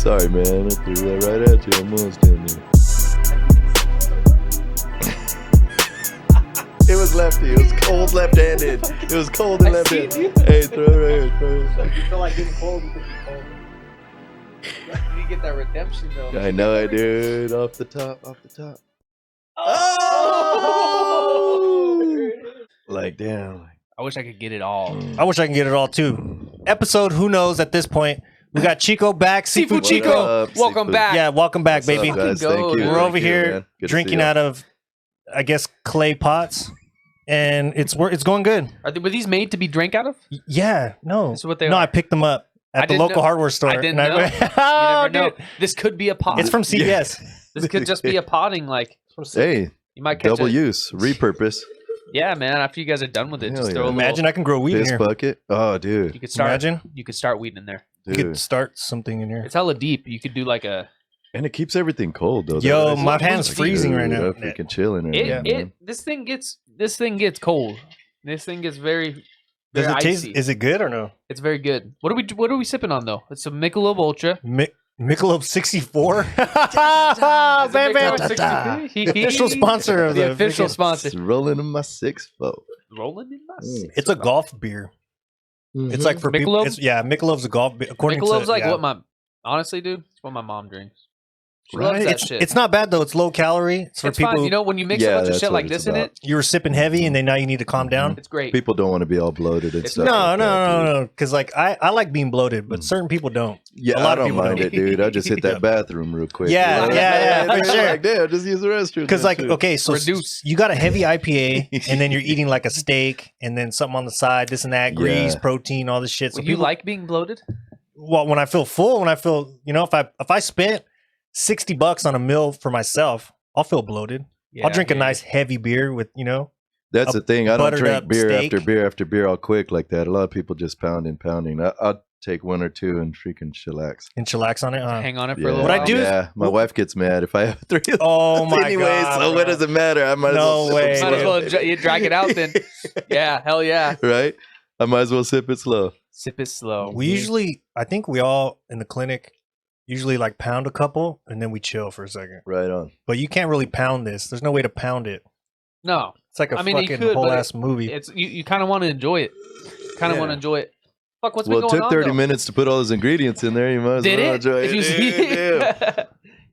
Sorry, man. I threw that right at you. Almost didn't you? It was lefty. It was cold left-handed. It was cold and left-handed. Hey, throw it right here. Throw it. So if you feel like getting cold, you can be cold. You get that redemption, though. I know I did. Off the top. Oh! Like, damn. I wish I could get it all. I wish I can get it all too. Episode, who knows at this point? We got Chico back. SIFU SIFU Chico. Up, Welcome Seafood? back. Yeah, welcome back, What's baby. up, guys? Go, Thank you. dude. We're Thank over you, here man. Good to see drinking you. out of, I guess, clay pots, and it's going good. Were these made to be drank out of? Yeah, no, This is what they no, are. I picked them up I at the didn't local know. hardware store. I didn't and know. went, You oh, never know. dude. This could be a pot. It's from CVS. This could just be a potting. Like Hey, you might catch double it. use, repurpose. Yeah, man. After you guys are done with it, Hell just yeah. throw a little. Imagine I can grow weed in Piss here. bucket. Oh, dude. You could start. Imagine. You could start weed in there. You Dude. could start something in here. It's hella deep. You could do like a. And it keeps everything cold, though. Yo, That's- my hand's Dude, freezing right now. I'm freaking chilling right now, man. This thing gets cold. This thing gets very. Does very it taste? icy. Is it good or no? It's very good. What are we sipping on though? It's a Michelob Ultra. Michelob 64. Is it Bam, bam, Michelob ta, ta. 63? The official sponsor of The official freaking- sponsor. It's rolling in my 6-4. Rolling in my six. It's a golf beer. It's like for people. Michelob? It's, yeah, Michelob's a golf beer. According Michelob's to, like yeah. what my honestly, dude. It's what my mom drinks. She Right. loves that It's, shit. it's not bad though. It's low calorie. It's for It's people. fine. You know, when you mix Yeah, a bunch of that's shit what like it's this in about. it, you were sipping heavy, and then now you need to calm down. it's great. People don't want to be all bloated and It's- stuff. No, like that, dude. no. Because like I like being bloated, but certain people don't. Yeah, A lot I of don't people mind don't. it, dude. I just hit that bathroom real quick. Yeah, dude. yeah, for They're sure. Like, damn, just use the restroom. Because like, Shit. okay, so Reduce. you got a heavy IPA, and then you're eating like a steak, and then something on the side, this and that, grease, Yeah. protein, all this shit. So Would you people, like being bloated? well, when I feel full, when I feel, if I spent $60 on a meal for myself, I'll feel bloated. Yeah, I'll drink a yeah. nice heavy beer with, That's a the thing. I don't buttered drink up beer steak. after beer after beer all quick like that. A lot of people just pounding. I'll take one or two and freaking chillax. and chillax on it. Hang on it for Yeah. a little What I while. do is- Yeah, my wife gets mad if I have 3 of Oh my anyway, god! so what bro. does it matter? I might No as well way, sip Might it as slow. well you drag it out then. Yeah, hell yeah. Right? I might as well sip it slow. Sip it slow. We usually, I think we all in the clinic usually like pound a couple and then we chill for a second. Right on. But you can't really pound this. There's no way to pound it. No, It's like a I mean, you fucking could, whole but ass movie. it's you kind of want to enjoy it. Kind of want to enjoy it. Fuck, what's Well, been it going took on? 30 though? minutes to put all those ingredients in there. You might as Did well it? enjoy If you it. see-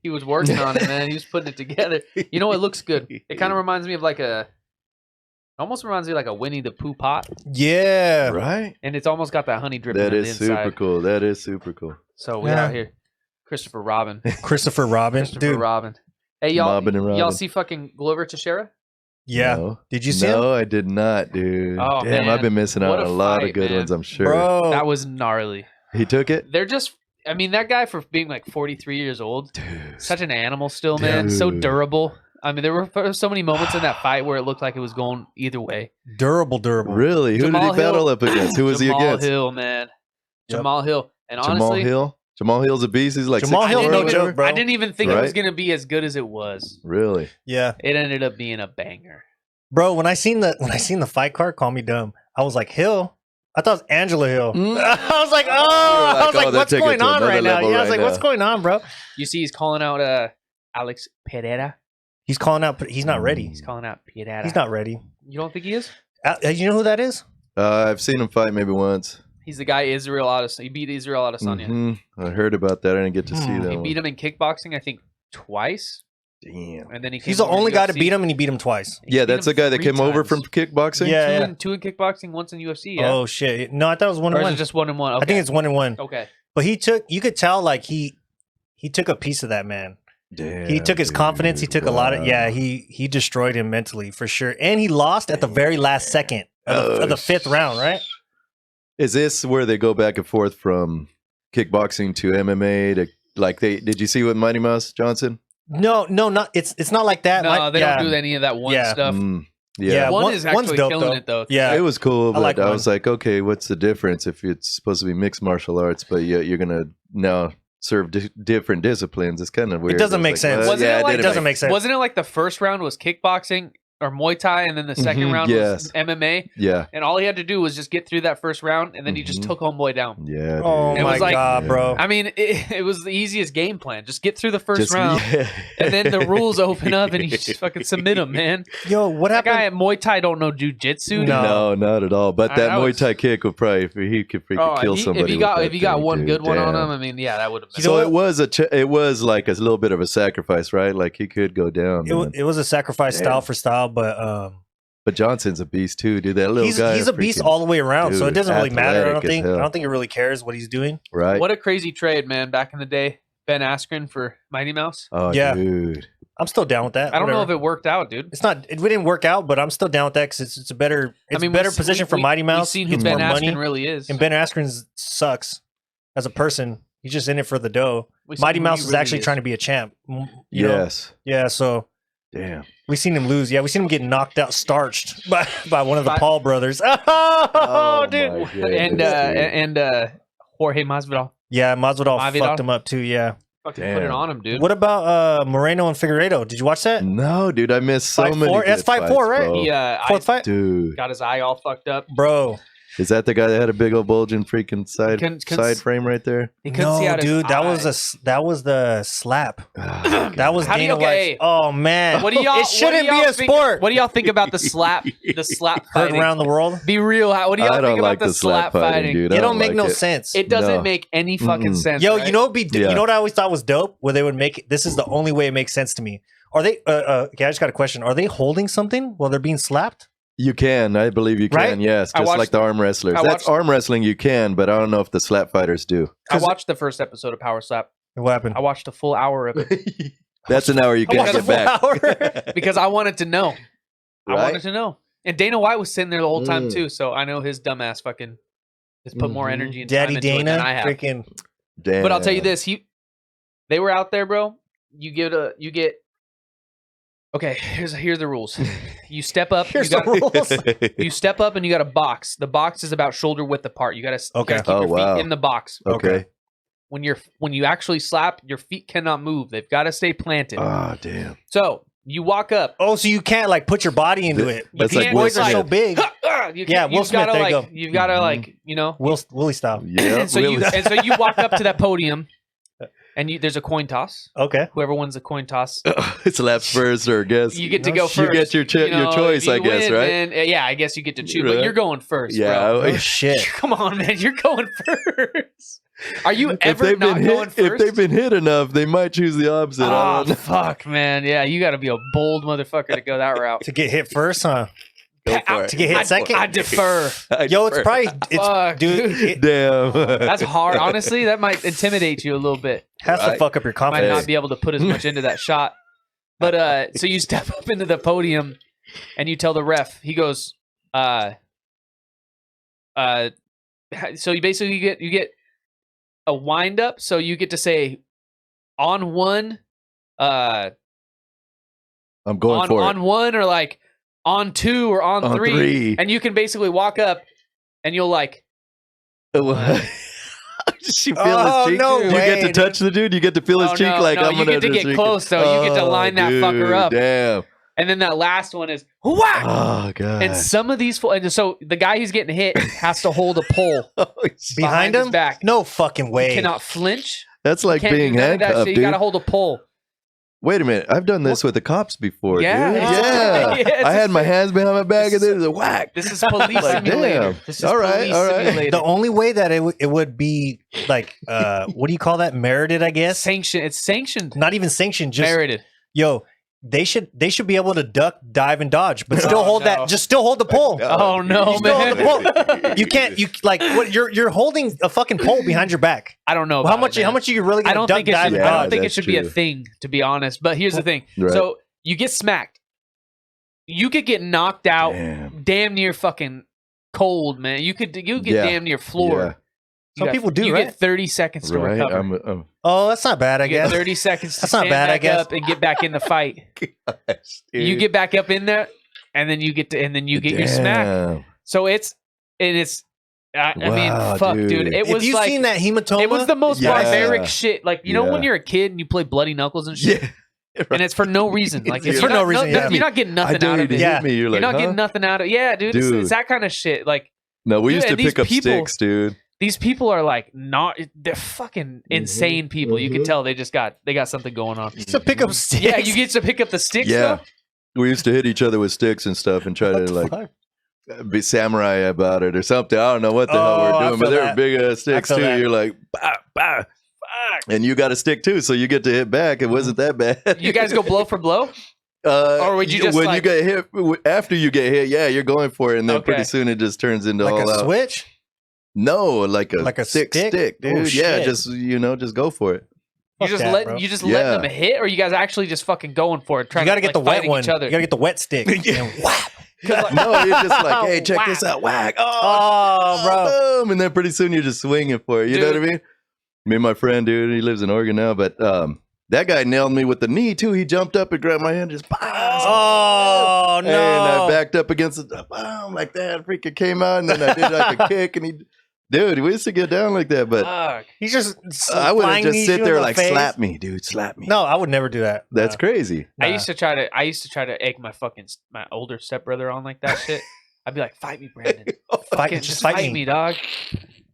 he was working on it, man. He was putting it together. You know, it looks good. It kind of reminds me of like almost reminds me of like a Winnie the Pooh pot, Yeah. Right? and it's almost got that honey dripping That on is the inside. super cool. That is super cool. So we're Yeah. out here, Christopher Robin. Christopher Robin. Christopher Dude. Robin. Hey y'all, Mobbing and y'all robbing. see fucking Glover Teixeira? Yeah. No. Did you see him? No, I did not, dude. Oh, Damn, man. I've been missing out What on a a lot fight, of good man. ones, I'm sure. Bro. That was gnarly. He took it? They're just, I mean, that guy for being like 43 years old, such an animal still, man. So Dude. durable. I mean, there were so many moments in that fight where it looked like it was going either way. Durable. Really? Who Jamal did he battle Hill. up against? Who was he Jamal against? Hill, man. Yep. Jamal Hill. And Jamal honestly, Hill? Jamal Hill's a beast. He's like Jamal 6'4" Hill's or no whatever? joke, bro. I didn't even think it was Right? going to be as good as it was. Really? Yeah. It ended up being a banger. Bro, when I seen the fight card, call me dumb. I was like, Hill? I thought it was Angela Hill. Mm. I was like, You're like, oh, they're what's taking it going to on another right now? level Yeah, I was right like, what's now. going on, bro? You see, he's calling out Alex Pereira. He's calling out, but he's not ready. He's calling out Pereira. He's not ready. You don't think he is? You know who that is? I've seen him fight maybe once. He's the guy Israel he beat Israel Adesanya. Mhm. I heard about that. I didn't get to see that He one. beat him in kickboxing, I think, twice. Damn. And then he came He's the over only guy to UFC. beat him, and he beat him twice. Yeah, beat that's him the guy that 3 came over times. from kickboxing? Yeah. Two in kickboxing, once in UFC. Yeah. Oh shit! No, I thought it was 1 or and is 1. it just 1-1? Okay. I think it's 1-1. Okay. But you could tell like he took a piece of that man. Damn, He took his confidence. He took a lot of he destroyed him mentally for sure, and he lost at the very last second of the 5th round, right? Is this where they go back and forth from kickboxing to MMA to like did you see with Mighty Mouse Johnson? No, not it's not like that. No, they yeah. don't do any of that one Yeah. stuff. Yeah. One one- is one's actually dope, killing though. it, though. Yeah, It was cool, but like I one. was like, okay, what's the difference if it's supposed to be mixed martial arts, but you're gonna now serve different disciplines? It's kind of weird. doesn't It's make like, sense. Wasn't it like- it doesn't make sense. Wasn't it like the first round was kickboxing or Muay Thai, and then the second Mhm, round yes. was MMA. Yeah. And all he had to do was just get through that first round, and then he just Mhm. took homeboy down. Yeah. Oh It my was like- god, bro. I mean, it was the easiest game plan. Just get through the first Just- round, yeah. and then the rules open up, and you just fucking submit him, man. Yo, what That happened? guy at Muay Thai don't know jujitsu. No. No, not at all. But I- that I Muay was- Thai kick would probably, if he could freaking kill somebody. if he with got that if he got thing, one dude, good one on damn. him, I mean, yeah, that would have been. So it was it was like a little bit of a sacrifice, right? Like he could go down. man. It was a sacrifice Damn. style for style, but But Johnson's a beast too, dude. That little he's guy. a beast freaking- all the way around. So it dude, doesn't really matter. I athletic as don't think. hell. I don't think it really cares what he's doing. Right. What a crazy trade, man! Back in the day, Ben Askren for Mighty Mouse. Oh, Yeah. dude. I'm still down with that. I don't know if whatever. it worked out, dude. It's not. We didn't work out, but I'm still down with that because it's a better. It's a better position for Mighty Mouse. We've seen who Gets Ben more money. Askren really is. And Ben Askren sucks as a person. He's just in it for the dough. We've seen Mighty who Mouse he is really actually is. trying to be a champ. You know? Yes. Yeah. So Damn. we seen him lose. Yeah, we seen him get knocked out, starched by one of the By- Paul brothers. Oh, dude. my goodness, and dude. Jorge Masvidal. Yeah, Masvidal Masvidal? fucked him up too. Yeah. Fucking put it Damn. on him, dude. What about Moreno and Figueiredo? Did you watch that? No, dude. I missed so Fight many. four? That's good fight four, fights, right? bro. He Fourth fight, Dude. got his eye all fucked up. bro. Is that the guy that had a big old bulging freaking side Couldn't- side frame right there? He couldn't see No, out his dude, that eye. was that was the slap. Ah, That was How do you- Dana okay. White's. Oh man, What do y'all? It shouldn't what do be y'all a think- sport. What do y'all think about the slap? The slap Heard fighting. around the world. Be real. What do y'all I think don't about like the slap fighting? dude. It I don't make like no it. sense. It doesn't No. make any fucking Mm-mm. sense. Yo, right? you know, you Yeah. know what I always thought was dope? Where they would make this is the only way it makes sense to me. Are they? Okay, I just got a question. Are they holding something while they're being slapped? You can. I believe you can. Right? Yes. I Just watched- like the arm wrestlers. I That's watched- arm wrestling. You can, but I don't know if the slap fighters do. I watched the first episode of Power Slap. What happened? I watched a full hour of it That's an hour you I can't watched get the full back. hour. because I wanted to know. I Right? wanted to know. And Dana White was sitting there the whole time Mm. too, so I know his dumbass fucking has put more Mhm. energy and Daddy time into it Dana, than I have. freaking. Damn. But I'll tell you this: they were out there, bro. You get. Okay, here's the rules. You step up. Here's you the rules. You step up and you got a box. The box is about shoulder width apart. You got to Okay. keep Oh, your wow. feet in the box. Okay. When you actually slap, your feet cannot move. They've got to stay planted. Oh, damn. So you walk up. Oh, so you can't like put your body into it. That's You like can't Will Boys are so Smith. big. You Yeah, Will you've Smith, gotta, there you like, go. You've got to Mhm. like Willie style. Yeah. and so you walk up to that podium, and there's a coin toss. Okay. Whoever wins the coin toss, slaps first or guess. you get to No go shit. first. You get your You know, choice, if you I guess, win, right? then- yeah, I guess you get to choose, but Right. you're going first. Yeah. bro. Oh shit. Come on, man, you're going first. Are you If ever they've not been going hit, first? if they've been hit enough, they might choose the opposite. I Oh don't know. fuck, man! Yeah, you got to be a bold motherfucker to go that route. To get hit first, huh? Go for it. To get hit second? I defer. Yo, it's probably Fuck, dude. dude. It Damn. That's hard. Honestly, that might intimidate you a little bit. has to Right. fuck up your Might confidence. not be able to put as much into that shot. But so you step up into the podium and you tell the ref. He goes, so you basically you get a wind up. So you get to say on one, I'm going for on one, or like on two, or on, On three. three. And you can basically walk up and you'll like, it. She feel Oh, his cheek. no you way, get to touch the dude. You get to feel his Oh, cheek. no, like no, I'm you gonna get to just get close, though. You get to line that fucker dude, up. Damn. and then that last one is whack. Oh god. And some of these, and so the guy who's getting hit has to hold a pole Behind his him? back. No fucking way. He cannot flinch. That's like Can't do being none of that handcuffed, shit. dude. You got to hold a pole. Wait a minute. I've done this with the cops before, Yeah. dude. Yeah, Yeah. it's I had my just- hands behind my back and this then it was a whack. This is police Like, simulator. damn. This is All right, police all right. simulator. The only way that it would be like what do you call that? Merited, I guess. Sanction. It's sanctioned. Not even sanctioned. Just Merited. yo, they should be able to duck, dive, and dodge, but still Oh, hold no. that. Just still hold the pole. Oh no, You still hold man! the pole. You can't. You like what? You're holding a fucking pole behind your back. I don't know. How about much? it, man. How much are you really I gonna don't duck, think it dive, should. and I dodge? don't think it that's should be a true. thing, to be honest. But here's the thing. Right. So you get smacked. You could get knocked out, damn near fucking cold, man. You could get Yeah. damn near floored. Some You got- people do, You right? get 30 seconds to Right. recover. I'm Oh, that's not bad. I You get guess. 30 seconds to That's not stand bad, I back guess. up and get back in the fight. You get back up in there, and then you get your smack. So it's. I Wow, mean, fuck, dude. dude. It If was you've like seen that hematoma, it was the most Yeah. barbaric shit. Like you know when Yeah. you're a kid and you play bloody knuckles and shit. Yeah. and it's for no reason. Like It's you're for no not- reason, yeah. You're not getting I nothing dare out you of to it. Yeah. hit me. You're You're like, not huh? getting nothing out of it. Yeah, dude. Dude. It's that kind of shit. Like No, we Dude, used to and these pick up people- sticks, dude. these people are like not. They're fucking insane people. You can tell they got something going on. To pick up sticks. Yeah, you get to pick up the sticks. Yeah. Though? We used to hit each other with sticks and stuff and try What to the like fuck? be samurai about it or something. I don't know what the hell Oh, we're I doing, but feel they were that. big ass sticks feel too. that. You're like, bah, bah, fuck. And you got a stick too, so you get to hit back. It wasn't that bad. You guys go blow for blow. Or would you just, when like- you get hit after you get hit? Yeah, you're going for it, and then Okay. pretty soon it just turns into Like all a out. switch? No, like a stick? stick, Oh, dude. Yeah, shit. just go for it. You Fuck just that, let bro. you just Yeah. let them hit, or you guys actually just fucking going for it? You Trying gotta to get the like, wet fighting one. each You other. gotta get the wet stick. And whap. No, you're just like, hey, check Whack. this out, whack. Oh, bro. Boom, and then pretty soon you're just swinging for it. You know what I Dude. mean? Me and my friend, dude, he lives in Oregon now, but that guy nailed me with the knee too. He jumped up and grabbed my hand, just Oh, no. and I backed up against the boom like that. Freaking came out, and then I did like a kick, and he, dude, we used to get down like that, but Fuck. He's just I wouldn't flying just knees sit you there in the like face. slap me, dude, slap me. No, I would never do that. That's crazy. I Nah. used to try to egg my older stepbrother on like that shit. I'd be like, "Fight me, Brandon. Fucking just fight me, dog."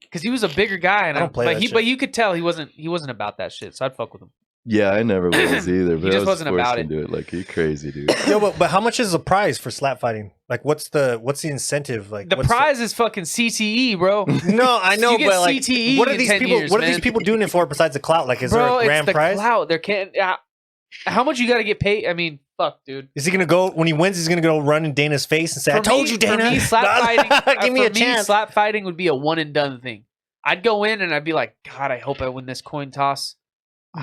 Because he was a bigger guy, and I don't play that but shit. you could tell he wasn't about that shit. So I'd fuck with him. Yeah, I never was either. But just I was wasn't about forced it. to do it. Like, you crazy, dude. Yo, but how much is the prize for slap fighting? Like, what's the incentive? Like, The what's prize is fucking CTE, bro. No, I know, You get but like, CTE what are in these 10 people? years, What are these man. people doing it for besides the clout? Like, is Bro, there a it's grand the prize? clout. There can't. How much you got to get paid? I mean, fuck, dude. Is he gonna go when he wins? He's gonna go run in Dana's face and say, "I told you, Dana." For me, slap fighting. Give me for a chance. Slap fighting would be a one and done thing. I'd go in and I'd be like, God, I hope I win this coin toss.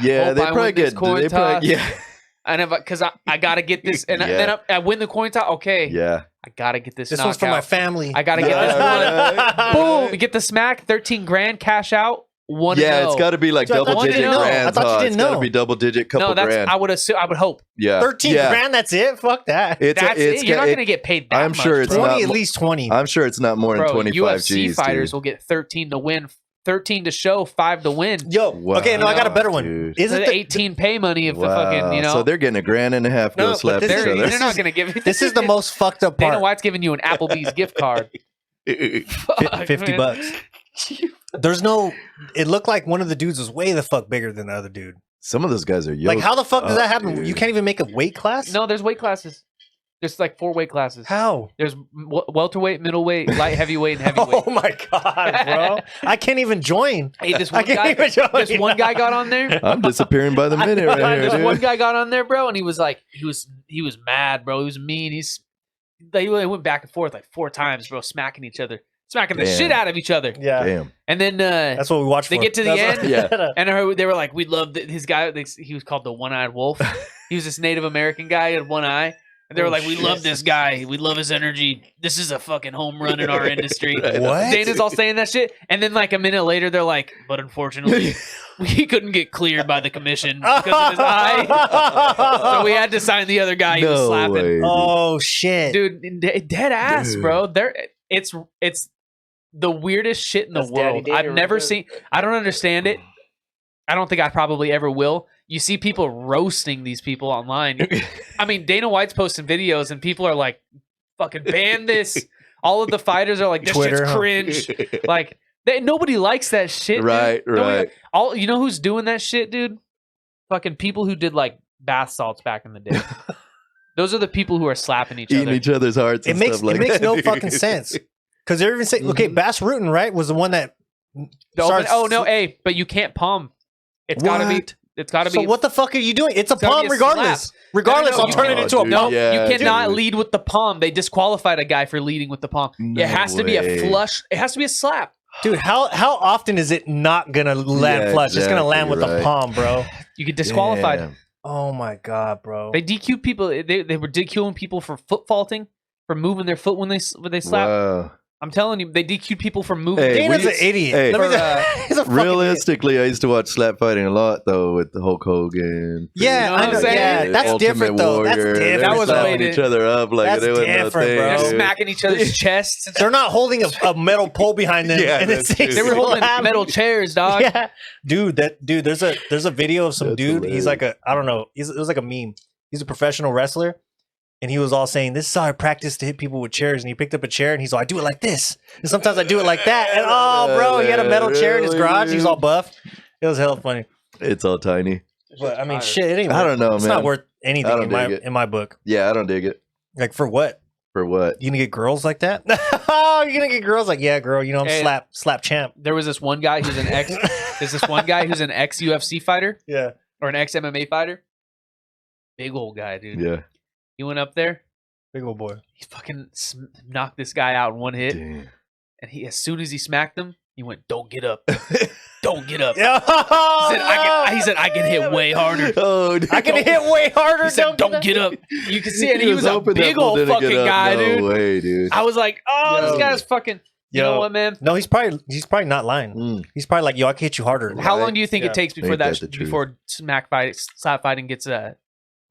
Yeah, hope they I probably win this get. coin They probably, toss. yeah, And because I got to get this, and Yeah. then I win the coin toss. Okay, yeah. I got to get this. This one's for my knockout. family. I got to get this Yeah, one. right, Boom! right. You get the smack. 13 grand cash out. One. Yeah, and it's oh. got to be like So I thought double you digit didn't know. I grand. thought you didn't It's got to know. be double digit, couple No, that's. grand. I would assume. I would hope. Yeah, 13 yeah. grand. That's it. Fuck that. That's it. You're not it- going to get paid that I'm much. sure it's bro. 20 not at mo- least 20. I'm sure it's not more than Bro, 25 UFC G's, fighters dude. will get 13 to win, 13 to show, 5 to win. Yo, Wow, okay, no, I got a better one. dude. So Isn't the the 18 pay money if the Wow. fucking, you know. So they're getting a grand and a half No, go but slap this each is- they're other. not going to give it. this is the most fucked up Dana part. White's giving you an Applebee's gift card. Fuck, 50 man. bucks. There's no. It looked like one of the dudes was way the fuck bigger than the other dude. Some of those guys are Like, how the fuck does that happen? dude. You can't even make a weight class. No, there's weight classes. There's like 4 weight classes. How? There's welterweight, middleweight, light heavyweight, and heavyweight. Oh my god, bro! I can't even join. Hey, this I one can't guy, even join. this one guy got on there. I'm disappearing by the minute right here, This dude. one guy got on there, bro, and he was like, he was mad, bro. He was mean. They went back and forth like 4 times, bro, smacking each other, smacking the Damn. shit out of each other. Yeah, Damn. And then that's what we watch. They for. get to the That's end? Yeah. and I heard they were like, we love his guy. He was called the One-Eyed Wolf. He was this Native American guy. He had one eye. And they were Oh, like, we shit. love this guy. We love his energy. This is a fucking home run in our industry. Right. What? Dana's all saying that shit. And then like a minute later, they're like, but unfortunately, we couldn't get cleared by the commission because of his eye. So we had to sign the other guy he was No slapping. way. dude. Oh shit, Dude, dead ass, Dude. bro. It's the weirdest shit in the That's Daddy world. Dana I've right never there. seen. I don't understand it. I don't think I probably ever will. You see people roasting these people online. I mean, Dana White's posting videos, and people are like, "Fucking ban this." All of the fighters are like, "This Twitter, shit's huh? cringe." Like, nobody likes that shit. dude. Right, Nobody- right. All you know who's doing that shit, dude? Fucking people who did like bath salts back in the day. Those are the people who are slapping each Eating other. each other's hearts. it and makes stuff like it makes that, no dude. fucking sense. Because they're even saying, okay, Bass Rutten, right, was the one that. starts- Oh no, hey, but you can't palm. It's gotta be. What? It's gotta So be. what the fuck are you doing? It's a gotta palm be a regardless. slap. Regardless, No, I'll you turn it can't. into a dude, palm. No, Yeah, you cannot dude. lead with the palm. They disqualified a guy for leading with the palm. No it has to be a way. flush. It has to be a slap. Dude, how often is it not gonna land Yeah, flush? It's gonna land with exactly the right. palm, bro. You get disqualified. Damn. Oh my god, bro. They DQ people. They were DQing people for foot faulting, for moving their foot when they slap. Wow. I'm telling you, they DQ'd people from movies. Hey, Dana's an idiot. Hey, He's a fucking idiot. realistically, I used to watch slap fighting a lot though with the Hulk Hogan. Yeah, You know what I'm saying? Yeah, that's Ultimate different though. That's Warrior. different. They That were was slapping way each other up like That's they were no different, thing. bro. They're dude. smacking each other's chests. They're not holding a metal pole behind them. Yeah, and that's it's true. They were holding metal chairs, dog. Yeah, dude. There's a video of some That's dude. He's hilarious. like I don't know. It was like a meme. He's a professional wrestler, and he was all saying, "This is how I practice to hit people with chairs." And he picked up a chair, and he's like, "I do it like this." And sometimes I do it like that. And oh, bro, he had a metal chair in his garage. He's all buff. It was hella funny. It's all tiny. But I mean, shit. It ain't I don't know, It's man. not worth I anything don't in dig it. my book. Yeah, I don't dig it. Like for what? For what? You gonna get girls like that? Oh, you're gonna get girls like, yeah, girl. You know, I'm Hey. slap champ. There was this one guy who's an ex. There's this one guy who's an ex UFC fighter Yeah. or an ex MMA fighter. Big old guy, dude. Yeah. He went up there. Big old boy. He fucking knocked this guy out in one hit, Damn. and he as soon as he smacked him, he went, "Don't get up, don't get up." Yeah. He said, "I can hit way harder." Oh, dude. I can hit way harder. He said, "Don't get up." You can see it. He was a hoping that big fool old didn't fucking get up. guy, No dude. way, dude. I was like, "Oh, Yo. this guy's fucking." You know what, man? No, he's probably not lying. Mm. He's probably like, yo, I can hit you harder. How Right. long do you think Yeah. it takes before Ain't that the truth? before slap fighting gets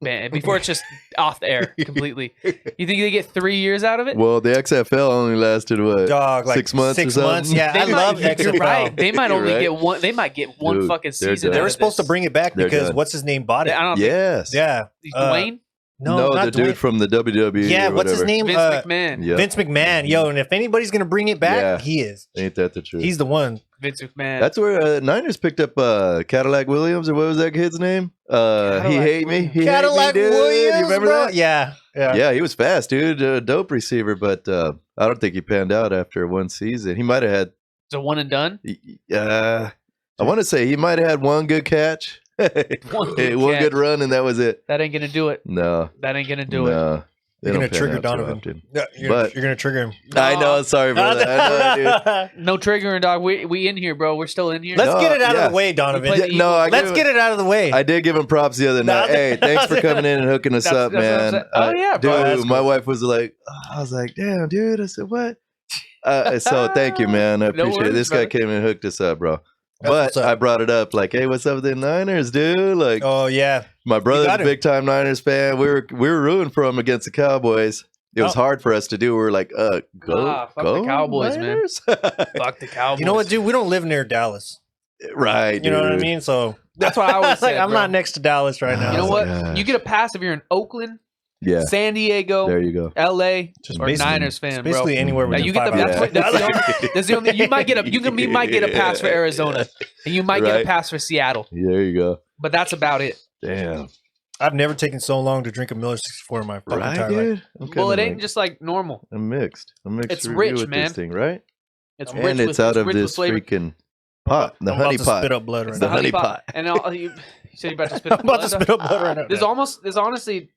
banned? Before it's just off the air completely? You think they get 3 years out of it? Well, the XFL only lasted what? Dog, like 6 months. 6 or something? months. Yeah, I They love might, you're XFL. right. They might You're only right. get one. They might get one Dude, fucking they're season. done. They out were of supposed to this. bring it back They're because done. what's his name bought it. I don't. Yes. Yeah. Dwayne, No, not the dude Dwayne. from the WWE. Yeah, or what's his whatever. name? Vince McMahon. Yeah. Vince McMahon. Yo, and if anybody's gonna bring it back, Yeah. he is. Ain't that the truth? He's the one. Vince McMahon. That's where Niners picked up Cadillac Williams, or what was that kid's name? He Cadillac hate me. He Cadillac hate me, dude. Williams. You remember bro? that? Yeah. Yeah. Yeah, he was fast, dude. Dope receiver, but I don't think he panned out after one season. He might have had. It's a one and done. I want to say he might have had one good catch, One good one catch. good run, and that was it. That ain't gonna do it. No, That ain't gonna do it. no. They You're don't gonna pan trigger out too Donovan. often. Yeah, But- you're gonna trigger him. I know. Sorry for that. I know, dude. No triggering, dog. We in here, bro. We're still in here. Let's No, get it out yeah. of the way, Donovan. We play Yeah, no, I Let's give- get it out of the way. I did give him props the other night. No, Hey, thanks for coming in and hooking us That's- up, that's what I'm man. saying. Oh, yeah, bro. dude. That's My cool. wife was like, I was like, damn, dude. I said, what? So thank you, man. I No appreciate it. worries, This guy brother. came and hooked us up, bro. That's But what's up. I brought it up, like, hey, what's up with the Niners, dude? Like, Oh yeah. my brother's got a it. big time Niners fan. We were rooting for him against the Cowboys. It was Oh. hard for us to do. We were like, go, Fuck the go, Cowboys, man. Niners? Fuck the Cowboys. You know what, dude? We don't live near Dallas. Right, dude. You know what I mean? So That's what I always like, said, I'm bro. not next to Dallas right now. You know what? Gosh. You get a pass if you're in Oakland, Yeah, San Diego, there you go. LA, Just or basically- Niners fan, bro. Basically anywhere Now within you get the 5 that's, hours. what, that's the only you might get a you might get a pass for Arizona, and you might get a Right. pass for Seattle, There you go. but that's about it. Damn. I've never taken so long to drink a Miller 64 in my fucking Right, entire life. dude? I'm Well, it kinda ain't like- just like normal. I'm mixed. It's review rich, with man. This thing, right? It's And rich it's with, out of rich with this flavor. freaking pot, the I'm honey about to pot. spit up blood right It's The the now. honey pot. And you said you're about to spit. I'm about to blood? spit up blood right now. This honestly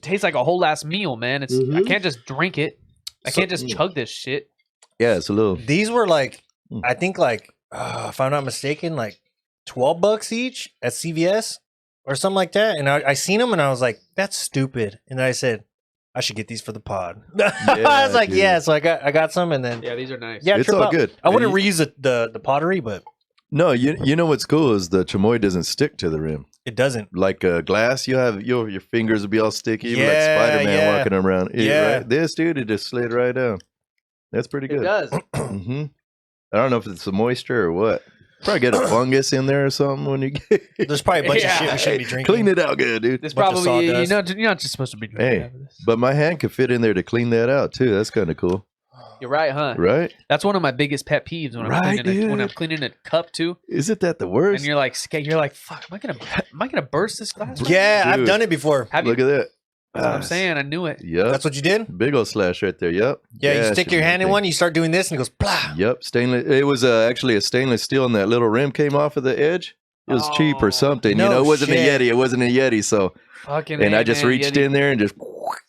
tastes like a whole ass meal, man. It's I Mhm. can't just drink it. I So- can't just chug this shit. Yeah, it's a little. These were like, Mm. I think like, if I'm not mistaken, like $12 each at CVS or something like that. And I seen them and I was like, that's stupid. And then I said, I should get these for the pod. I was like, dude. yeah. So I got some and then Yeah, these are nice. yeah, It's trip all out. good. I wouldn't And reuse the pottery, but No, you know what's cool is the chamoy doesn't stick to the rim. it doesn't. Like glass, you have your fingers will be all sticky, even like Yeah, Spider-Man yeah. walking around. Yeah. Right? This dude, it just slid right down. That's pretty It good. does. hmm I don't know if it's the moisture or what. Probably get a fungus in there or something when you get. There's probably a bunch Yeah. of shit we shouldn't be drinking. Clean it out good, dude. This Bunch of probably sawdust. you're not just supposed to be drinking Hey. out of this. But my hand could fit in there to clean that out too. That's kind of cool, You're right, huh? right? That's one of my biggest pet peeves when I'm Right, when I'm dude. cleaning a cup too, Isn't that the and worst? you're like scared. You're like, fuck, am I gonna burst this glass? right Yeah, I've Dude. done it before. now? Have you? Look at that. That's what I'm saying. I knew it. Yep. That's what you did? Big old slash right there. Yep. Yeah, you it stick should your be hand in okay. one, you start doing this, and it goes blah. Yep. Stainless. It was actually a stainless steel, and that little rim came off of the edge. It was cheap Oh, or something. no you know, it wasn't shit. a Yeti. It wasn't a Yeti. So, Fucking and A, I just man, reached Yeti. in there and just,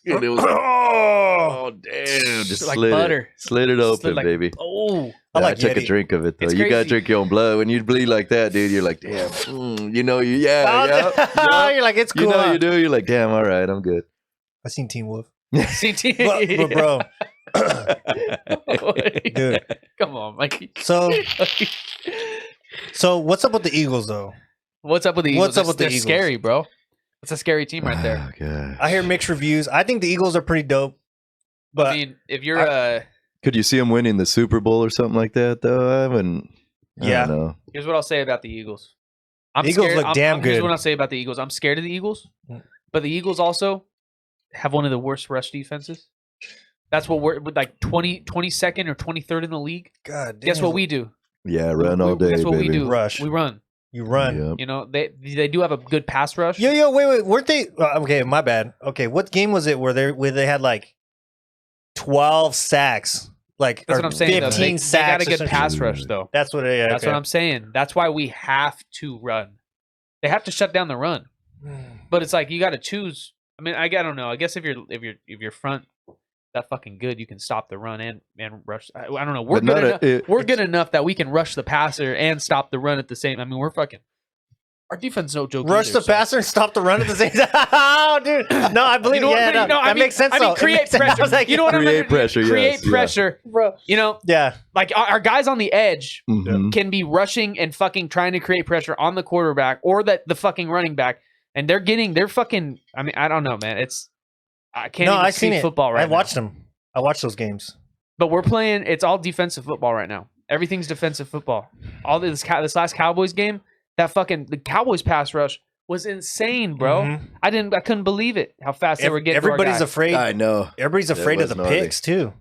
and it was like, oh, damn. Just Like slid butter. it. Slid it open, Slid like- baby. Oh, I Yeah, like I took a Yeti. drink of it, though. It's You got to crazy. drink your own blood. When you bleed like that, dude, you're like, damn. You know, yeah. You're like, it's cool. You know huh? you do. You're like, damn, all right, I'm good. I seen Teen Wolf. CT. but bro, dude. Come on, Mikey. So what's up with the Eagles though? What's up with the Eagles? What's up with the They're Eagles? scary, bro. It's a scary team right there. Oh, gosh. I hear mixed reviews. I think the Eagles are pretty dope. But I mean, if you're Could you see them winning the Super Bowl or something like that, though? I don't know. here's what I'll say about the Eagles. The Eagles look damn Here's good. what I'll say about the Eagles. I'm scared of the Eagles, Mm. but the Eagles also have one of the worst rush defenses. That's what we're like 22nd or 23rd in the league. God damn. Guess what we do? Yeah, run all day, Guess what baby. we do? Rush. We run. You run. Yep. You know, they do have a good pass rush. Yo, wait. Weren't they? Okay, my bad. Okay, what game was it where they had like 12 sacks? Like That's or what I'm saying. 15 Though. They got sacks. a or good pass something. rush, though. That's what. That's what I'm saying. That's why we have to run. They have to shut down the run. But it's like you got to choose. I mean, I don't know. I guess if you're front that fucking good, you can stop the run and rush. I don't know. We're But good not enough. We're good enough that we can rush the passer and stop the run at the same. I mean, we're fucking. Our defense is no joke. Rush either, the passer and stop the run at the same time. Oh, dude. No, I believe. You know what Yeah, I mean? No, I that mean- makes sense. I mean, though. It create makes sense. I pressure. was like, You know what I mean? Create pressure, yes, Create yeah. pressure, bro. You know, Yeah. like our guys on the edge Mhm. can be rushing and fucking trying to create pressure on the quarterback or the fucking running back, and they're fucking. I mean, I don't know, man. I can't No, even I've see seen it. football right I now. watched them. I watched those games. But we're playing. It's all defensive football right now. Everything's defensive football. All this last Cowboys game, the Cowboys pass rush was insane, bro. Mhm. I couldn't believe it how fast they were getting. to our Everybody's guys. afraid. I know. Everybody's That afraid of was the gnarly. picks too.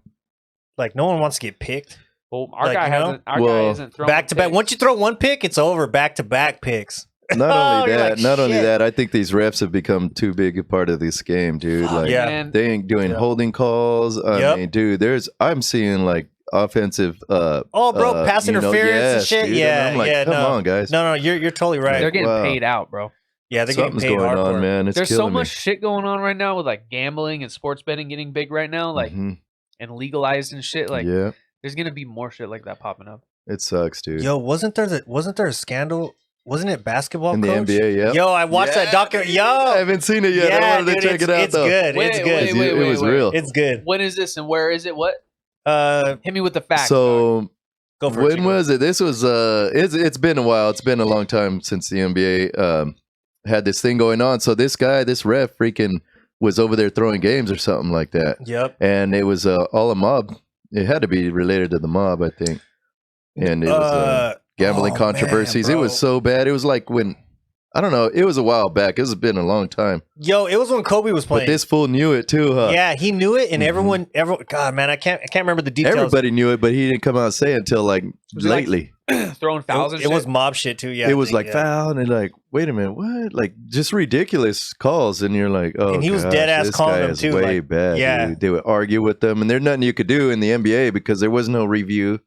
Like no one wants to get picked. Well, our like, guy you know? hasn't. Our Well, guy isn't throwing Back to back. picks. Once you throw one pick, it's over. Back to back picks. Not Oh, only you're that, like, not only shit. that, I think these refs have become too big a part of this game, dude. Fuck, Like yeah. man. they ain't doing Yeah. holding calls. I Yep. mean, dude, I'm seeing like offensive Oh, bro, pass interference and yes, shit. dude. Yeah, And I'm like, yeah. come No, on, guys. no, you're totally right. They're getting Wow. paid out, bro. Yeah, they're Something's getting paid going hardcore. on, man. It's There's so killing much shit going on right now with like gambling and sports betting getting big right now, me. like Mhm. and legalized and shit. Like, yeah, there's gonna be more shit like that popping up. it sucks, dude. Yo, wasn't there a scandal? Wasn't it basketball In the coach? NBA, yeah. Yo, I watched that documentary. Yo, I haven't seen it yet. I yeah, wanted dude, to check it out, it's though. good. Wait, It's wait, good. wait, It was wait. real. It's good. When is this and where is it? What? Go Hit me with the facts. So for it. when Chico. was it? This was it's been a while. It's been a long time since the NBA had this thing going on. So this ref freaking was over there throwing games or something like that. Yep. And it was all a mob. It had to be related to the mob, I think. And it was gambling oh, controversies. man, It was bro. so bad. It was like when I don't know. It was a while back. It's been a long time. Yo, it was when Kobe was playing. But this fool knew it too, huh? Yeah, he knew it, and Mhm. everyone. God, man, I can't remember the details. Everybody knew it, but he didn't come out and say it until like Was it like- lately. throwing fouls and It shit. was mob shit too. Yeah, It I was think, like yeah. foul and like, wait a minute, what? Like just ridiculous calls, and you're like, oh, And he was gosh, dead ass this calling guy them is too, Way like, bad. yeah. Dude. They would argue with them, and there's nothing you could do in the NBA because there was no review,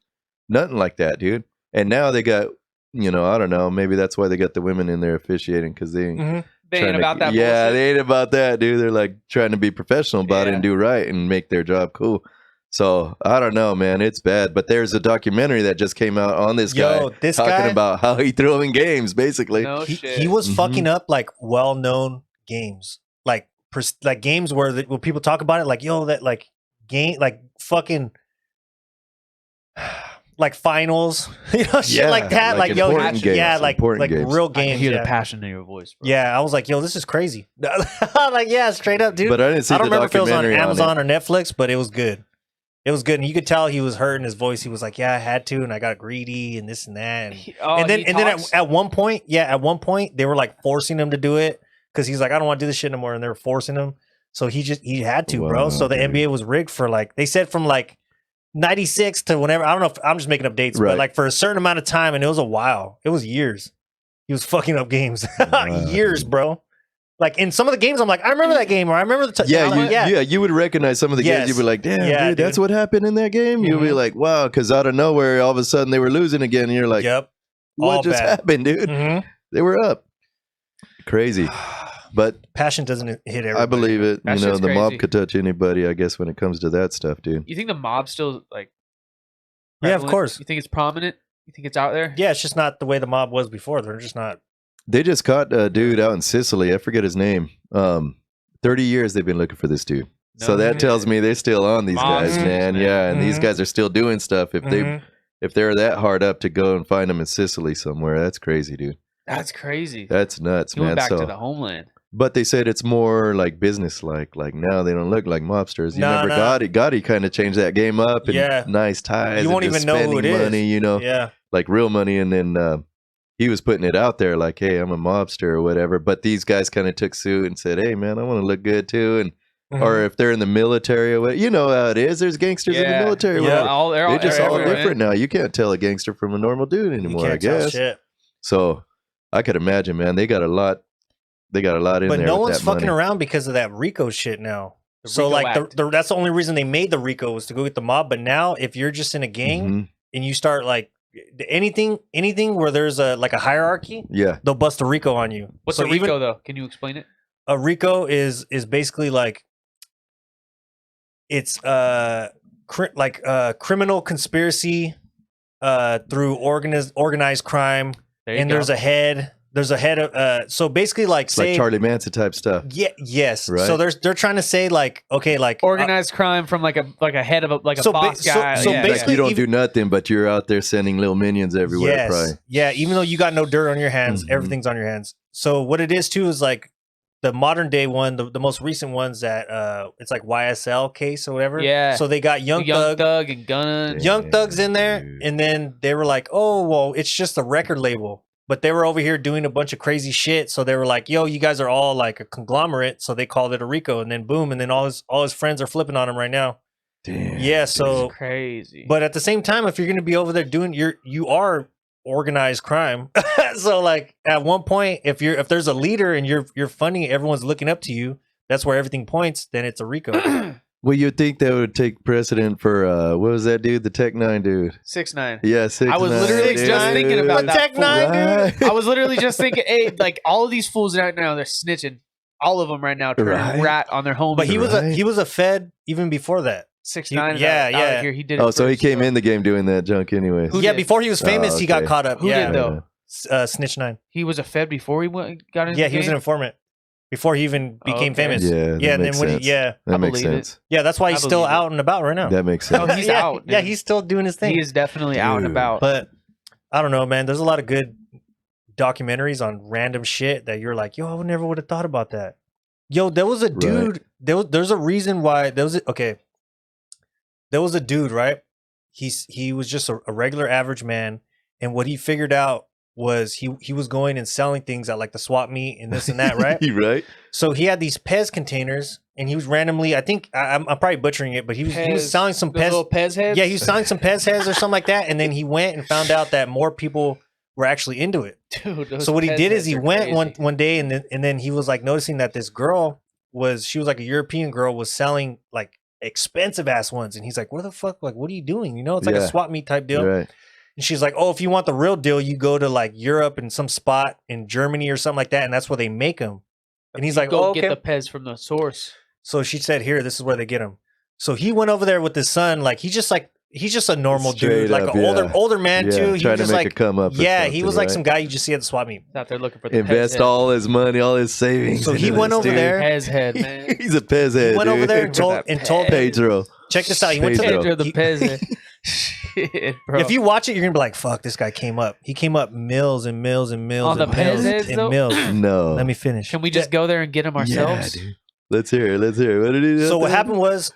nothing like that, dude. And now they got, I don't know, maybe that's why they got the women in there officiating because they ain't. Mhm. They ain't about that. Yeah, bullshit. they ain't about that, dude. They're like trying to be professional about it Yeah. and do right and make their job cool. So I don't know, man. It's bad. But there's a documentary that just came out on this guy Yo, this talking guy, about how he threw in games, basically. No shit. he was Mhm. fucking up like well-known games, like games where when people talk about it, like yo, that like game, like fucking. Like finals, shit Yeah, like that. like Like, yo, important games, yeah, like important games. real I can games. hear Yeah. the passion in your voice, bro. Yeah, I was like, yo, this is crazy. Like, yeah, straight up, dude. But I didn't see I don't the remember if it was on documentary Amazon it. or Netflix, but it was good. It was good, and you could tell he was hurting his voice. He was like, "Yeah, I had to, and I got greedy, and this and that." And, and then at one point, they were like forcing him to do it because he's like, "I don't want to do this shit no more," and they were forcing him. So he had to, bro. Wow, So the dude. NBA was rigged for like they said from like 96 to whenever. I don't know if I'm just making up dates, Right. but like for a certain amount of time, and it was a while. It was years. He was fucking up games, Wow, years, dude. bro. Like in some of the games, I'm like, I remember that game, or I remember the Yeah, you would recognize some of the Yes. games. You'd be like, damn, Yeah, dude, that's dude. what happened in that game. You'd be Mhm. like, wow, because out of nowhere, all of a sudden they were losing again. And you're like, yep. what all just bad. happened, dude? Mhm. They were up. Crazy. But Passion doesn't hit everybody. I believe it. That You know, shit's the mob crazy. could touch anybody, I guess, when it comes to that stuff, dude. You think the mob still like? Yeah, of prevalent? course. You think it's prominent? You think it's out there? Yeah, it's just not the way the mob was before. They're just not. They just caught a dude out in Sicily. I forget his name. 30 years they've been looking for this dude. So No that shit. tells me they're still on these guys, Monsters, man. man. Yeah, and these Mhm. guys are still doing stuff. Mhm. If they're that hard up to go and find them in Sicily somewhere, that's crazy, dude. That's crazy. That's nuts, He went man. back So, to the homeland. but they said it's more like business like. Like now they don't look like mobsters. You Nah, remember nah. Gotti kind of changed that game up and Yeah. nice ties. You and won't just even know who spending it is. money, you know, Yeah. like real money. And then he was putting it out there like, hey, I'm a mobster or whatever. But these guys kind of took suit and said, hey, man, I want to look good too. And Mhm. or if they're in the military or what, you know how it is. There's gangsters in the military. Yeah. whatever. They're They're just all everywhere, different man. now. You can't tell a gangster from a normal dude You anymore, I can't tell guess. shit. So I could imagine, man, they got a lot. They got a lot in But there. no with one's that fucking money. around because of that RICO shit now. The So RICO like Act. that's the only reason they made the RICO was to go get the mob. But now if you're just in a gang Mhm. and you start like anything where there's a like a hierarchy, Yeah. they'll bust a RICO on you. What's so a RICO though? Can you explain it? A RICO is basically like it's criminal conspiracy through organized crime, There you and go. there's a head of so basically like It's say like Charlie Manson type stuff. yes. Right. So they're trying to say like okay like organized crime from like a head of a So boss so- guy. so yeah, Like basically- you don't even- do nothing, but you're out there sending little minions everywhere. yes, Probably. yeah. Even though you got no dirt on your hands, Mhm. everything's on your hands. So what it is too is like the modern day one, the most recent ones that it's like YSL case or whatever. Yeah. So they got Young Thug and Gun. Young Thug's in there, Dude. and then they were like, "Oh, well, it's just a record label." But they were over here doing a bunch of crazy shit, so they were like, "Yo, you guys are all like a conglomerate," so they called it a RICO, and then boom, and then all his friends are flipping on him right now. Damn. Yeah, so It's crazy. but at the same time, if you're gonna be over there doing you are organized crime. So like at one point, if there's a leader and you're funny, everyone's looking up to you. That's where everything points. Then it's a RICO. Well, you'd think that would take precedent for what was that dude? The Tech 9 dude. 6ix9ine. Yeah, 6ix9ine. I was literally dude. just thinking about The that. Tech fool. 9, dude. Right. I was literally just thinking, hey, like all of these fools right now, they're snitching. All of them right now, turning Right. rat on their homies. But he was Right. he was a Fed even before that. 6ix9ine. is Yeah, out yeah. Here. He did. Oh, it so he first, came so- in the game doing that junk anyways. Who Yeah, did? before he was famous, he got okay. caught up. Who yeah, did though? Snitch 9. He was a Fed before he got into. Yeah, the he was an game? informant before he even became okay. famous. Yeah, Yeah, that and makes then when sense. yeah, That I makes believe it. sense. yeah, that's why I he's still believe it. out and about right now. That makes Oh, sense. he's yeah, out, Yeah, dude. he's still doing his thing. He is definitely out and Dude. about. But I don't know, man. There's a lot of good documentaries on random shit that you're like, yo, I would never would have thought about that. Yo, there was a Right. dude. There's a reason why there was okay. There was a dude, right? He was just a regular average man, and what he figured out was he was going and selling things at like the swap meet and this and that, right? You right? So he had these Pez containers, and he was randomly, I think I'm probably butchering it, but he was Pez- selling some those Pez. little Pez heads. Yeah, he was selling some Pez heads or something like that, and then he went and found out that more people were actually into it. Dude, those So what he Pez did is heads he are went crazy. one day, and then he was like noticing that this girl she was like a European girl, was selling like expensive ass ones, and he's like, "What the fuck? Like, what are you doing? You know, it's like Yeah. a swap meet type deal." Right. And she's like, "Oh, if you want the real deal, you go to like Europe and some spot in Germany or something like that, and that's where they make them." And he's like, Go "Oh, okay." get the Pez from the source. So she said, "Here, this is where they get them." So he went over there with his son. Like he's just a normal Straight dude, like up, an yeah. older man Yeah, too. He trying was to just make like, a come up. or yeah, he something, was like right? some guy you just see at the swap meet. Out there looking for the Pez Invest head. all his money, all his savings. So he into went this over dude. there. Pez head, man. He's a Pez head. He went over dude. there and told that and told Pez. Pedro. check this out. He went to Pedro. Pedro the he- Pez head. Shit, bro. If you watch it, you're gonna be like, "Fuck, this guy came up. He came up mills and mills and mills On and the Pez mills heads, and though? mills." No. Let me finish. Can we just go there and get them ourselves? Yeah, dude. Let's hear it. Let's hear it. What did he do? So what happened was,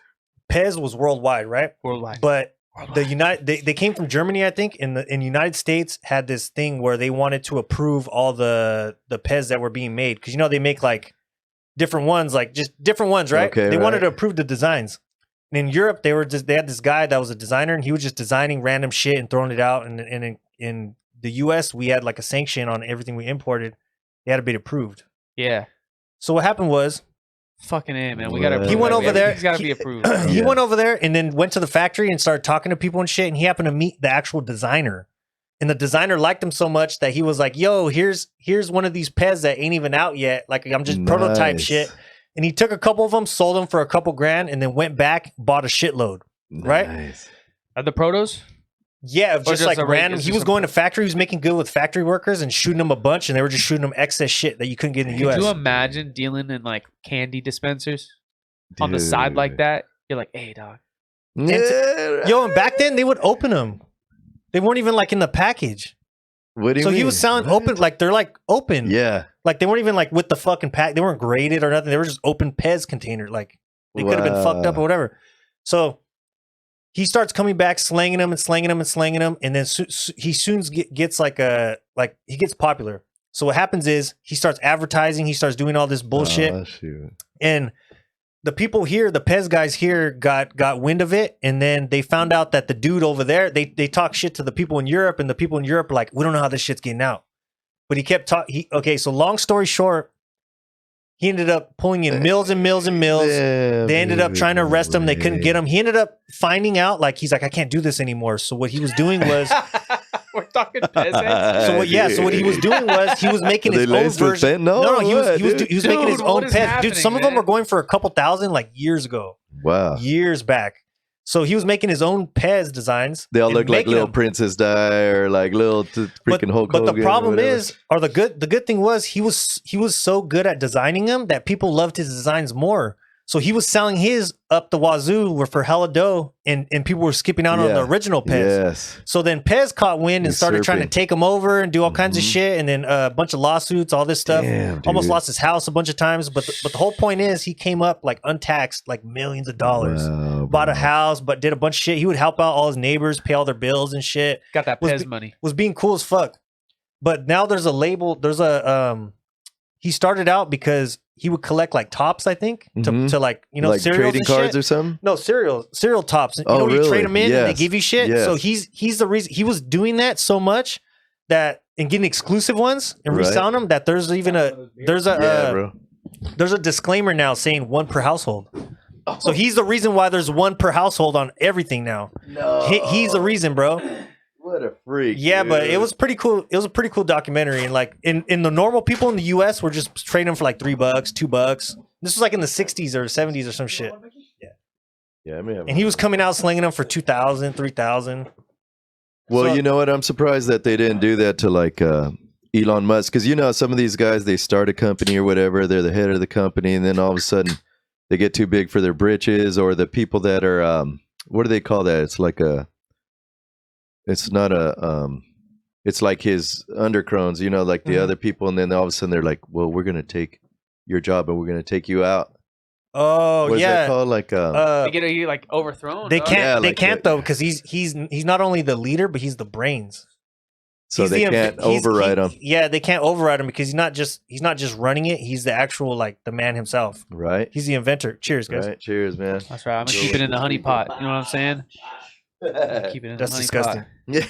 Pez was worldwide, right? Worldwide. But they came from Germany, I think. In the United States had this thing where they wanted to approve all the Pez that were being made, because they make like different ones, like just different ones, right? Okay, they wanted right. to approve the designs. And in Europe, they had this guy that was a designer, and he was just designing random shit and throwing it out. And in the U.S., we had like a sanction on everything we imported. They had to be approved. Yeah. So what happened was, Fucking A, man. We got to. Well, He went over there. He's got to be approved. he Yeah. went over there and then went to the factory and started talking to people and shit. And he happened to meet the actual designer. And the designer liked him so much that he was like, "Yo, here's one of these Pez that ain't even out yet. Like, I'm just prototype Nice. shit." And he took a couple of them, sold them for a couple grand, and then went back, bought a shitload. right? Nice. Are the protos? Yeah, just just like a random. just He was some- going to factory. He was making good with factory workers and shooting them a bunch, and they were just shooting them excess shit that you couldn't get in the Could U.S. you imagine dealing in like candy dispensers? on the side like Dude. that, you're like, hey, dog. Yeah. Yo, and back then they would open them. They weren't even like in the package. What do you So mean? he was selling What? open, like they're like open. Yeah. Like they weren't even like with the fucking pack. They weren't graded or nothing. They were just open Pez container. Like they could have been fucked up or whatever. So he starts coming back, slanging them and slanging them and slanging them, and then he soon gets he gets popular. So what happens is he starts advertising. He starts doing all this bullshit, Oh, shoot. and the people here, the Pez guys here, got wind of it, and then they found out that the dude over there, they talk shit to the people in Europe, and the people in Europe are like, we don't know how this shit's getting out. But he kept talking. Okay, so long story short, he ended up pulling in mills and mills and mills. Damn, They ended up trying to arrest him. They couldn't dude. get him. He ended up finding out, like, he's like, I can't do this anymore. So what he was doing was, We're talking peasants. so what he was doing was he was making Are his they own laced with version. fentanyl No, or he was what, he was, dude? he was making his Dude, own what is Pez. Dude, happening, some of them man? were going for a couple thousand like years ago. Wow. Years back. So he was making his own Pez designs. They all and look like making little them. Princess Di or like little freaking Hulk But Hogan. the or problem whatever. is, or the good thing was, he was so good at designing them that people loved his designs more. So he was selling his up the wazoo for hella dough, and people were skipping out on Yeah. the original Pez. Yes. So then Pez caught wind and started trying to Usurping. take him over and do all kinds of Mhm. shit, and then a bunch of lawsuits, all this stuff. Damn, Almost dude. lost his house a bunch of times. But the whole point is, he came up like untaxed, like millions of dollars. Wow, Bought a bro. house, but did a bunch of shit. He would help out all his neighbors, pay all their bills and shit. Got that Was Pez be- money. Was being cool as fuck. But now there's a label. There's a he started out because he would collect like tops, I think, Mhm. to like like cereals trading and cards shit. or something. No, cereal tops. You Oh, know, where you trade really? them in and they Yes. give you shit. Yes. So he's the reason he was doing that so much that and getting exclusive ones and Right. reselling them that there's even there's Yeah, bro. a disclaimer now saying one per household. So he's the reason why there's one per household on everything now. No. He's the reason, bro. What a freak. Yeah, but dude. it was pretty cool. It was a pretty cool documentary, and like in the normal people in the U.S. were just trading them for like $3, $2. This was like in the '60s or '70s or some shit. Yeah, I mean, And he was coming out slinging them for 2,000, 3,000. well, so- you know what? I'm surprised that they didn't do that to like Elon Musk, because you know some of these guys, they start a company or whatever, they're the head of the company, and then all of a sudden they get too big for their britches, or the people that are what do they call that? It's like it's not a it's like his undercrones, you know, like the Mhm. other people, and then all of a sudden they're like, well, we're gonna take your job and we're gonna take you out. Oh What is that yeah. called? Like They get you like overthrown. They dog. can't. Yeah, they like can't that. though because he's not only the leader but he's the brains. so He's they the- can't he's- override him, Yeah, they can't override him because he's not just running it. He's the actual like the man himself. right? He's the inventor. Cheers, guys. Right. Cheers, man. That's right. I'm gonna keep it in the honey pot. You know what I'm saying? Keep it in That's the honey disgusting. pot. Yeah.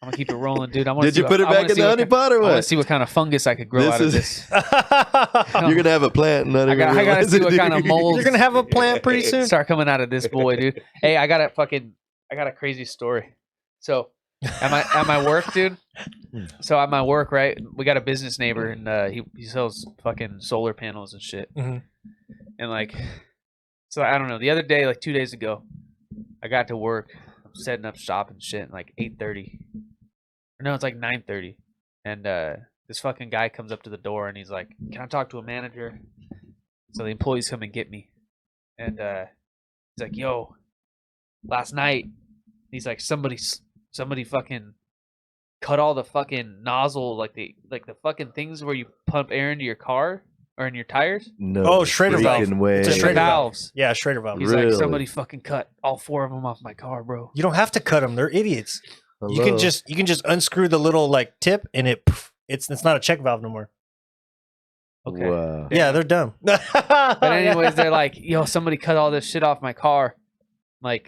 I'm gonna keep it rolling, dude. I want Did you put it back in the honey pot or I want to what? see what kind of fungus I could grow This out of is- this. You're gonna have a plant. And not I even gotta realize see it, what dude. kind of mold You're gonna have a plant pretty soon. start coming out of this boy, dude. Hey, I got a crazy story. So at my work, dude. So at my work, right, we got a business neighbor, and he sells fucking solar panels and shit. Mhm. And like, so I don't know. The other day, like 2 days ago, I got to work. I'm setting up shop and shit, and like 8:30. No, it's like 9:30, and this fucking guy comes up to the door, and he's like, "Can I talk to a manager?" So the employees come and get me, and he's like, "Yo, last night," he's like, somebody fucking cut all the fucking nozzle, like the fucking things where you pump air into your car or in your tires, No. Oh, Schrader valve. freaking way. It's a the Schrader valve. valves." Yeah, Schrader valve. He's Really? like, "Somebody fucking cut all 4 of them off my car, bro." You don't have to cut them. They're idiots. You Hello? can just unscrew the little like tip and it's not a check valve no more. Okay. Wow. Yeah, they're dumb. But anyways, they're like, "Yo, somebody cut all this shit off my car." Like,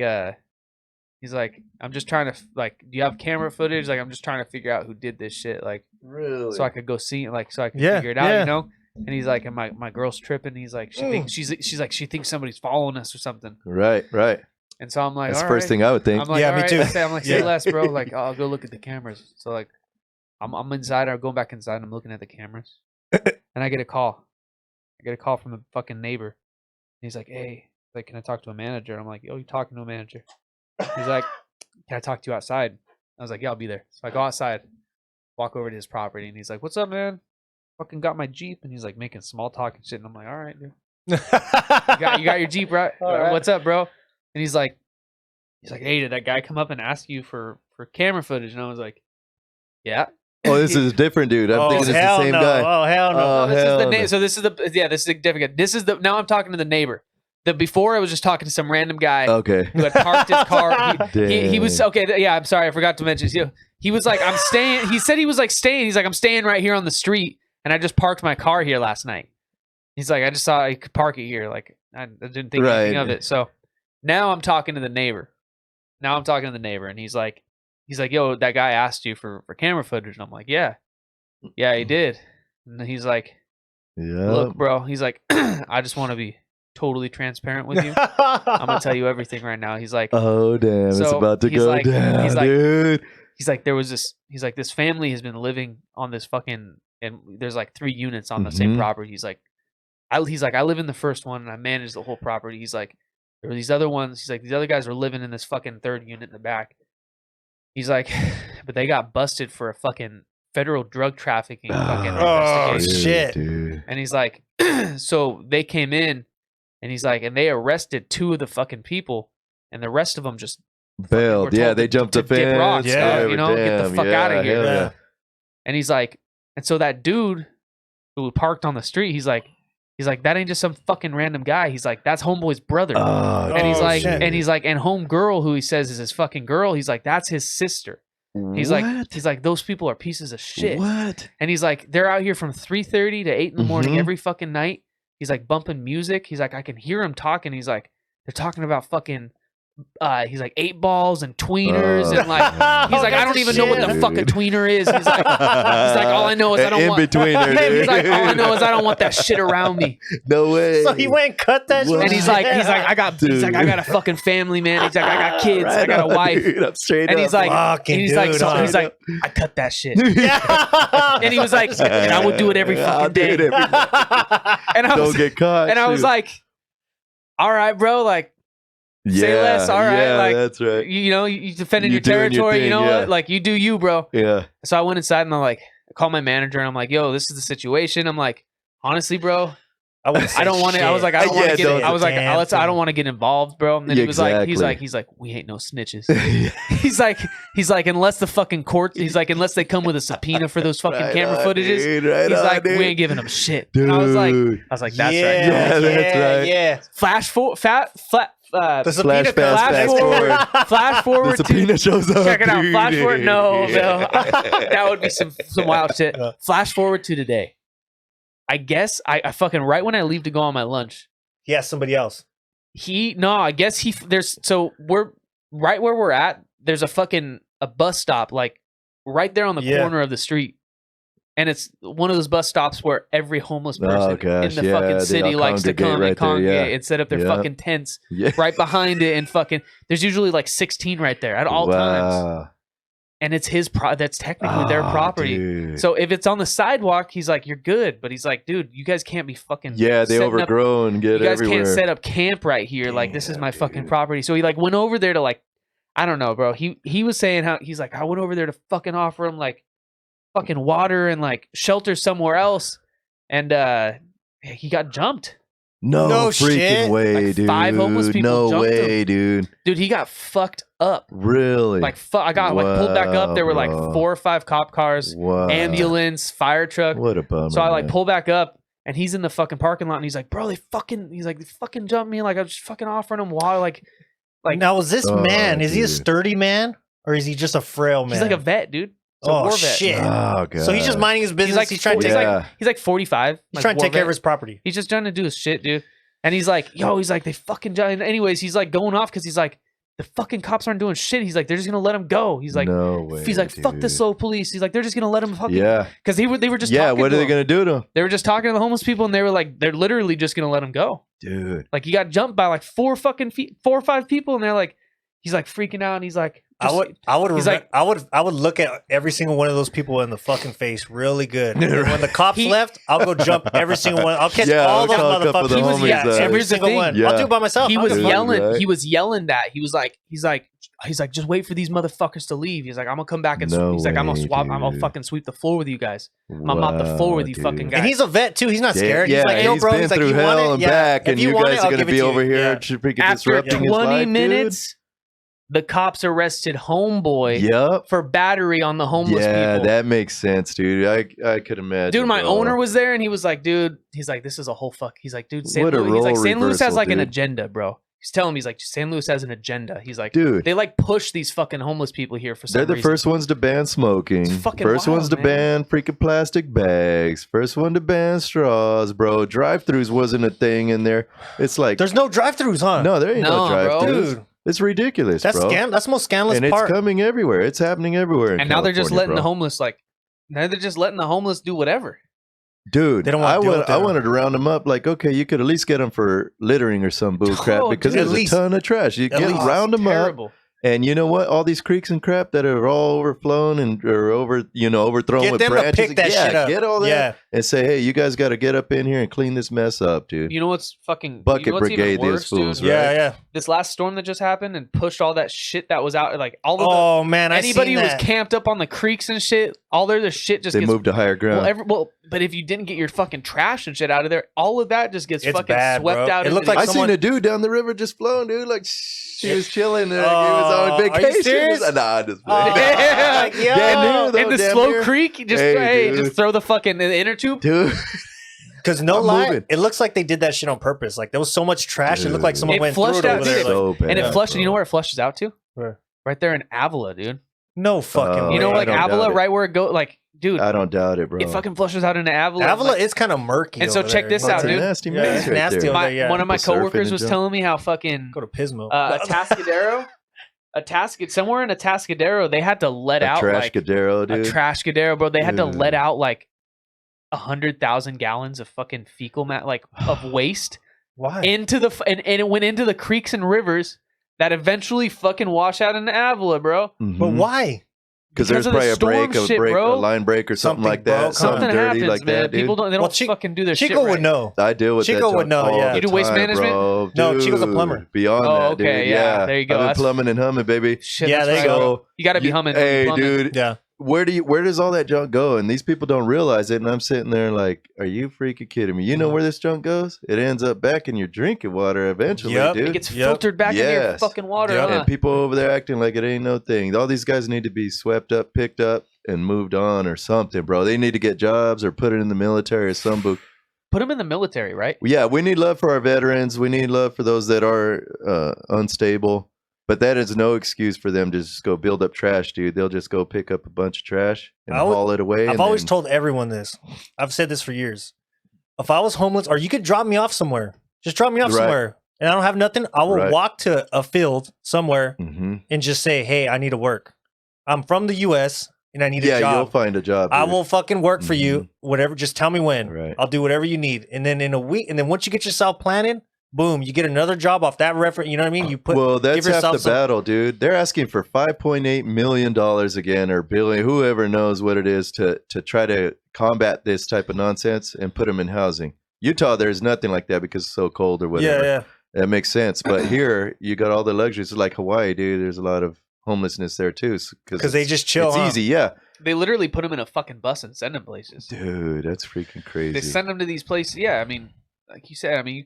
he's like, "I'm just trying to like, do you have camera footage? Like, I'm just trying to figure out who did this shit, like, Really? so I could go see, like, so I can Yeah, figure it out, yeah. you know." And he's like, "And my girl's tripping." He's like, "She thinks she's like, she thinks somebody's following us or something." Right. Right. And so I'm like, That's the "All first right." thing I would think. I'm like, Yeah, "All me right." too. I'm like, "Say Yeah. less, bro." Like, "I'll go look at the cameras." So like, I'm inside. I'm going back inside. And I'm looking at the cameras, and I get a call. I get a call from the fucking neighbor. He's like, "Hey, like, can I talk to a manager?" I'm like, "Yo, you talking to a manager?" He's like, "Can I talk to you outside?" I was like, "Yeah, I'll be there." So I go outside, walk over to his property, and he's like, "What's up, man? Fucking got my Jeep," and he's like making small talk and shit. And I'm like, "All right, dude." You got your Jeep, right? All right. What's up, bro? And he's like, hey, did that guy come up and ask you for camera footage? And I was like, yeah. Oh, this is a different dude. I'm thinking it's the hell same no. guy. Oh, hell no. Oh, This is hell the no. so this is this is significant. This is the now I'm talking to the neighbor. The before I was just talking to some random guy Okay. who had parked his car. He was Dang. okay. Yeah, I'm sorry, I forgot to mention. He was like, I'm staying. He said he was like staying. He's like, I'm staying right here on the street, and I just parked my car here last night. He's like, I just saw I could park it here. Like I didn't think anything of it. So now I'm talking to the neighbor. And he's like, yo, that guy asked you for camera footage, and I'm like, yeah, he did. And he's like, Yeah. look, bro. He's like, I just want to be totally transparent with you. I'm gonna tell you everything right now. He's like, Oh damn! It's So, about to he's go like- down, he's like- dude. he's like, there was this. He's like, this family has been living on this fucking, and there's like 3 units on the same Mhm. property. He's like, I live in the first one and I manage the whole property. He's like, there were these other ones. He's like, these other guys are living in this fucking 3rd unit in the back. He's like, but they got busted for a fucking federal drug trafficking fucking Oh, investigation. shit. dude. And he's like, so they came in, and he's like, and they arrested 2 of the fucking people, and the rest of them just Bailed. were Yeah, told they to jumped the dip fence. rocks, Yeah, dog, you know, get the damn, fuck out of here. hell Yeah. And he's like, and so that dude who parked on the street, he's like, that ain't just some fucking random guy. He's like, that's homeboy's brother. Oh, And he's Oh, like, shit. and home girl who he says is his fucking girl. He's like, that's his sister. He's like, those people are pieces of shit. What? And he's like, they're out here from 3:30 to 8 in the morning Mhm. every fucking night. He's like bumping music. He's like, I can hear him talking. He's like, they're talking about fucking, he's like 8 balls and tweeners and like, he's like, I don't even know what the shit. fuck a tweener is. He's like, all I know is I don't in want. between there, dude. He's like, all I know is I don't want that shit around me. No way. So he went and cut that shit. What? And he's like, I got a fucking family, man. He's like, I got kids, I got a wife. Dude, I'm straight And up. he's like, Fucking he's like, dude, so huh? he's like, I cut that shit. Yeah. And he was like, and I would do it every I'll fucking do day. it every day. And I was, Don't get caught. and I was shoot. like, all right, bro, like, yeah, say less, all right, yeah, like, that's right. you know, you defending You your doing your territory, you thing, know yeah. what? Like, you do you, bro. Yeah. So I went inside and I'm like, I called my manager and I'm like, yo, this is the situation. I'm like, honestly, bro, I don't want to. I was like, I don't want Yeah, to get. don't- I was like, Damn I don't want to get involved, bro. And then Yeah, he was like, exactly. he's like, we ain't no snitches. he's like, unless the fucking court, he's like, unless they come with a subpoena for those fucking Right camera on, footages, dude, right he's on, like, dude. we ain't giving them shit. Dude. And I was like, that's yeah, right. Yeah, that's right. Yeah. Flash forward, The subpoena fast comes. forward. flash The forward to. subpoena shows up. Check it out. dude. Flash forward. No, Yeah. that would be some wild shit. Yeah. Flash forward to today. I guess I fucking right when I leave to go on my lunch. He asked somebody else. I guess we're right where we're at. There's a bus stop like right there on the Yeah. corner of the street. And it's one of those bus stops where every homeless person gosh, in the yeah, fucking they city all likes to congregate come right and there, congregate yeah. and set up their Yeah. fucking tents Yeah. right behind it. And fucking, there's usually like 16 right there at all times. Wow. And it's that's technically their Ah, property. dude. So if it's on the sidewalk, he's like, you're good. But he's like, dude, you guys can't be fucking. yeah, they setting up- overgrown. Get You guys everywhere. can't set up camp right here. Like, this is Damn, my fucking dude. property. So he like went over there to like, I don't know, bro. He was saying how he's like, I went over there to fucking offer him like fucking water and like shelter somewhere else. And he got jumped. No, No freaking shit. way, Like, dude. 5 homeless people no jumped way, dude. Dude, he got fucked up. Really? Like, I got like pulled back up. There were like Wow, bro. 4 or 5 cop cars, Wow. ambulance, fire truck. What a bummer. So I like man. pull back up and he's in the fucking parking lot and he's like, bro, they fucking jumped me. Like, I was just fucking offering him water. Like Now, is this Oh, man, is he a dude. sturdy man or is he just a frail man? he's like a vet, dude. He's a Oh, war vet. shit. Oh, God. So he's just minding his business. like He's trying to take, Yeah. he's like 45. he's trying to take care of his property. He's just trying to do his shit, dude. And he's like, he's like, they fucking jumped. Anyways, he's like going off because he's like, the fucking cops aren't doing shit. He's like, they're just gonna let him go. He's like, no way, fuck the dude. slow police. He's like, they're just gonna let him fucking. Yeah. Because they were just Yeah, talking what to are they him. going to do to him? They were just talking to the homeless people and they were like, they're literally just gonna let him go. Dude. Like, he got jumped by like 4 or 5 people and they're like, He's like freaking out, and he's like, I would he's like- I would look at every single one of those people in the fucking face really good. And when the cops left, I'll go jump every single one. I'll catch all those talk up with motherfuckers. the He was- homies, yeah, though. every here's the single thing. one. Yeah. I'll do it by myself. he I was don't give a fuck. yelling. right? He was yelling that. He's like, just wait for these motherfuckers to leave. He's like, I'm gonna come back and No he's like, I'm gonna way, swap. I'm gonna dude. fucking sweep the floor with you guys. I'm gonna mop the floor with you, Wow, fucking dude. guys. And he's a vet too. He's not scared. Yeah, he's like, yo, he's bro. been He's like, through you hell want it? and Yeah. back, If and you you want guys it, are I'll gonna give it be to you. over here Yeah. freaking After disrupting his 20 life, dude. minutes, the cops arrested homeboy Yep. for battery on the homeless Yeah, people. that makes sense, dude. I could imagine. Dude, my bro. owner was there, and he was like, dude, he's like, this is a whole fuck. He's like, dude, San What a Luis, he's like, role San Luis has reversal, like an dude. agenda, bro. He's telling me, he's like, San Luis has an agenda. He's like, Dude, they like push these fucking homeless people here for some they're the reason. first ones to ban smoking. It's fucking First wild, ones to man. ban freaking plastic bags. First one to ban straws, bro. Drive-throughs wasn't a thing in there. It's like There's no drive-throughs, huh? no, there ain't no, No, bro. drive-throughs. Dude, It's ridiculous, that's bro. That's the most scandalous And it's part. coming everywhere. It's happening everywhere. in And now they're just California, letting the bro. homeless now they're just letting the homeless do whatever. Dude, They don't wanna deal with I that. wanted to round them up. Like, okay, you could at least get them for littering or some bull crap Oh, because dude, there's at a least. ton of trash. You At get least. round them up, Terrible. and you know what? All these creeks and crap that are all overflown and or overthrown Get with them to branches. pick that yeah, shit up. get all that Yeah. and say, hey, you guys got to get up in here and clean this mess up, dude. You know what's fucking Bucket you know what's brigade even these worse, fools, dude? right? Yeah, yeah. This last storm that just happened and pushed all that shit that was out, like all of Oh man, the I anybody seen who was that. camped up on the creeks and shit. All their shit just They gets moved to higher ground. but if you didn't get your fucking trash and shit out of there, all of that just gets It's fucking bad, swept bro. out. It into looked the- like I someone- seen a dude down the river just flowing, dude. Like he was chilling. Like, he was Oh, on are you vacation. serious? Nah, I'm just Oh, playing. like, yo. Damn near, though, in the damn slow near. creek, just Hey, just dude. throw the fucking in the inner tube. Dude, Because no I'm lie, moving. it looks like they did that shit on purpose. Like there was so much trash, it looked like someone It went through flushed it over out, there. dude. Like, so bad, And it flushed. bro. You know where it flushes out to? Where? Right there in Avila, dude. no fucking. Oh, You know, way. I like don't doubt Avila, it. right where it go. Like, dude, I don't doubt it, bro. it fucking flushes out into Avila. Avila Like, is kind of murky. And so over check there. this That's out, a dude. nasty Yeah, maze it's right nasty there. over there. my, yeah. one of my People surfing coworkers and was jump. telling me how fucking Go to Pismo. somewhere in Atascadero, they had to let A out like Trashcadero, a dude. Trashcadero, bro. They had to Dude. let out like 100,000 gallons of fucking fecal mat, like of waste Why? into the and it went into the creeks and rivers that eventually fucking wash out into Avila, bro. But why? Because Because there's of the probably a storm shit, bro. a line break or something Something like that. broke, huh? Something Something dirty happens, like man. that, dude. People don't Well, fucking do their shit Chico right. would know. I deal with Chico that would know, all yeah. the You do waste time, management? Bro. No, Chico's a Dude, plumber. Beyond Oh, that, okay, dude. yeah, there you go. I've been That's- plumbing and humming, baby. Shit, Yeah, that's there you right. go. You got to be humming. Hey, plumbing. dude. Yeah. Where does all that junk go? And these people don't realize it. And I'm sitting there like, are you freaking kidding me? You know where this junk goes? It ends up back in your drinking water eventually, Yep. dude. It gets Yep. filtered back into your Yes. fucking water. Yep. Huh? And people over there acting like it ain't no thing. All these guys need to be swept up, picked up, and moved on or something, bro. They need to get jobs or put it in the military or some book. Put them in the military, right? Yeah, we need love for our veterans. We need love for those that are unstable. But that is no excuse for them to just go build up trash, dude. They'll just go pick up a bunch of trash and I would- haul it away. I've and always then- told everyone this. I've said this for years. If I was homeless, or you could drop me off somewhere, just drop me off Right. somewhere, and I don't have nothing, I will Right. walk to a field somewhere Mhm. and just say, "Hey, I need to work. I'm from the U.S. and I need a Yeah, job. you'll find a job. I dude. will fucking work for you. Whatever. Just tell me when. Right. I'll do whatever you need. And then in a week, and then once you get yourself planted, boom, you get another job off that reference. You know what I mean? You put. Well, that's give half yourself the some- battle, dude. They're asking for $5.8 million again, or billion, whoever knows what it is, to try to combat this type of nonsense and put them in housing. Utah, there's nothing like that because it's so cold or whatever. Yeah, yeah. That makes sense. But here, you got all the luxuries. Like Hawaii, dude, there's a lot of homelessness there too. Because they just chill. It's huh? easy, yeah. They literally put them in a fucking bus and send them places. Dude, that's freaking crazy. They send them to these places. Yeah, I mean, like you said, I mean, you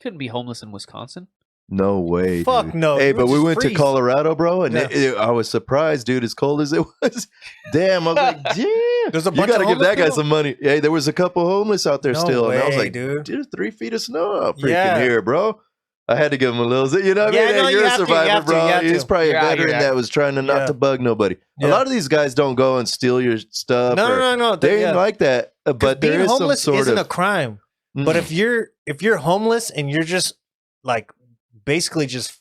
couldn't be homeless in Wisconsin. No way. Fuck dude. no. Hey, You but would we just went to freeze. Colorado, bro, and Yeah. I was surprised, dude, as cold as it was. Damn, I was like, damn. There's a You bunch got to of give that homeless guy people? some money. Hey, there was a couple homeless out there No still, and I was way, like, dude. there's 3 feet of snow out freaking Yeah. here, bro. I had to give him a little, you know what Yeah, I mean? no, Hey, you you're a have to, you survivor, have to, bro. you have He's to. probably You're a out veteran here. that was trying to not Yeah. to bug nobody. A Yeah. lot of these guys don't go and steal your stuff. No, or, no, no. They yeah. ain't like that. 'Cause But there being is some homeless sort isn't of. a crime. But if you're homeless and you're just like basically just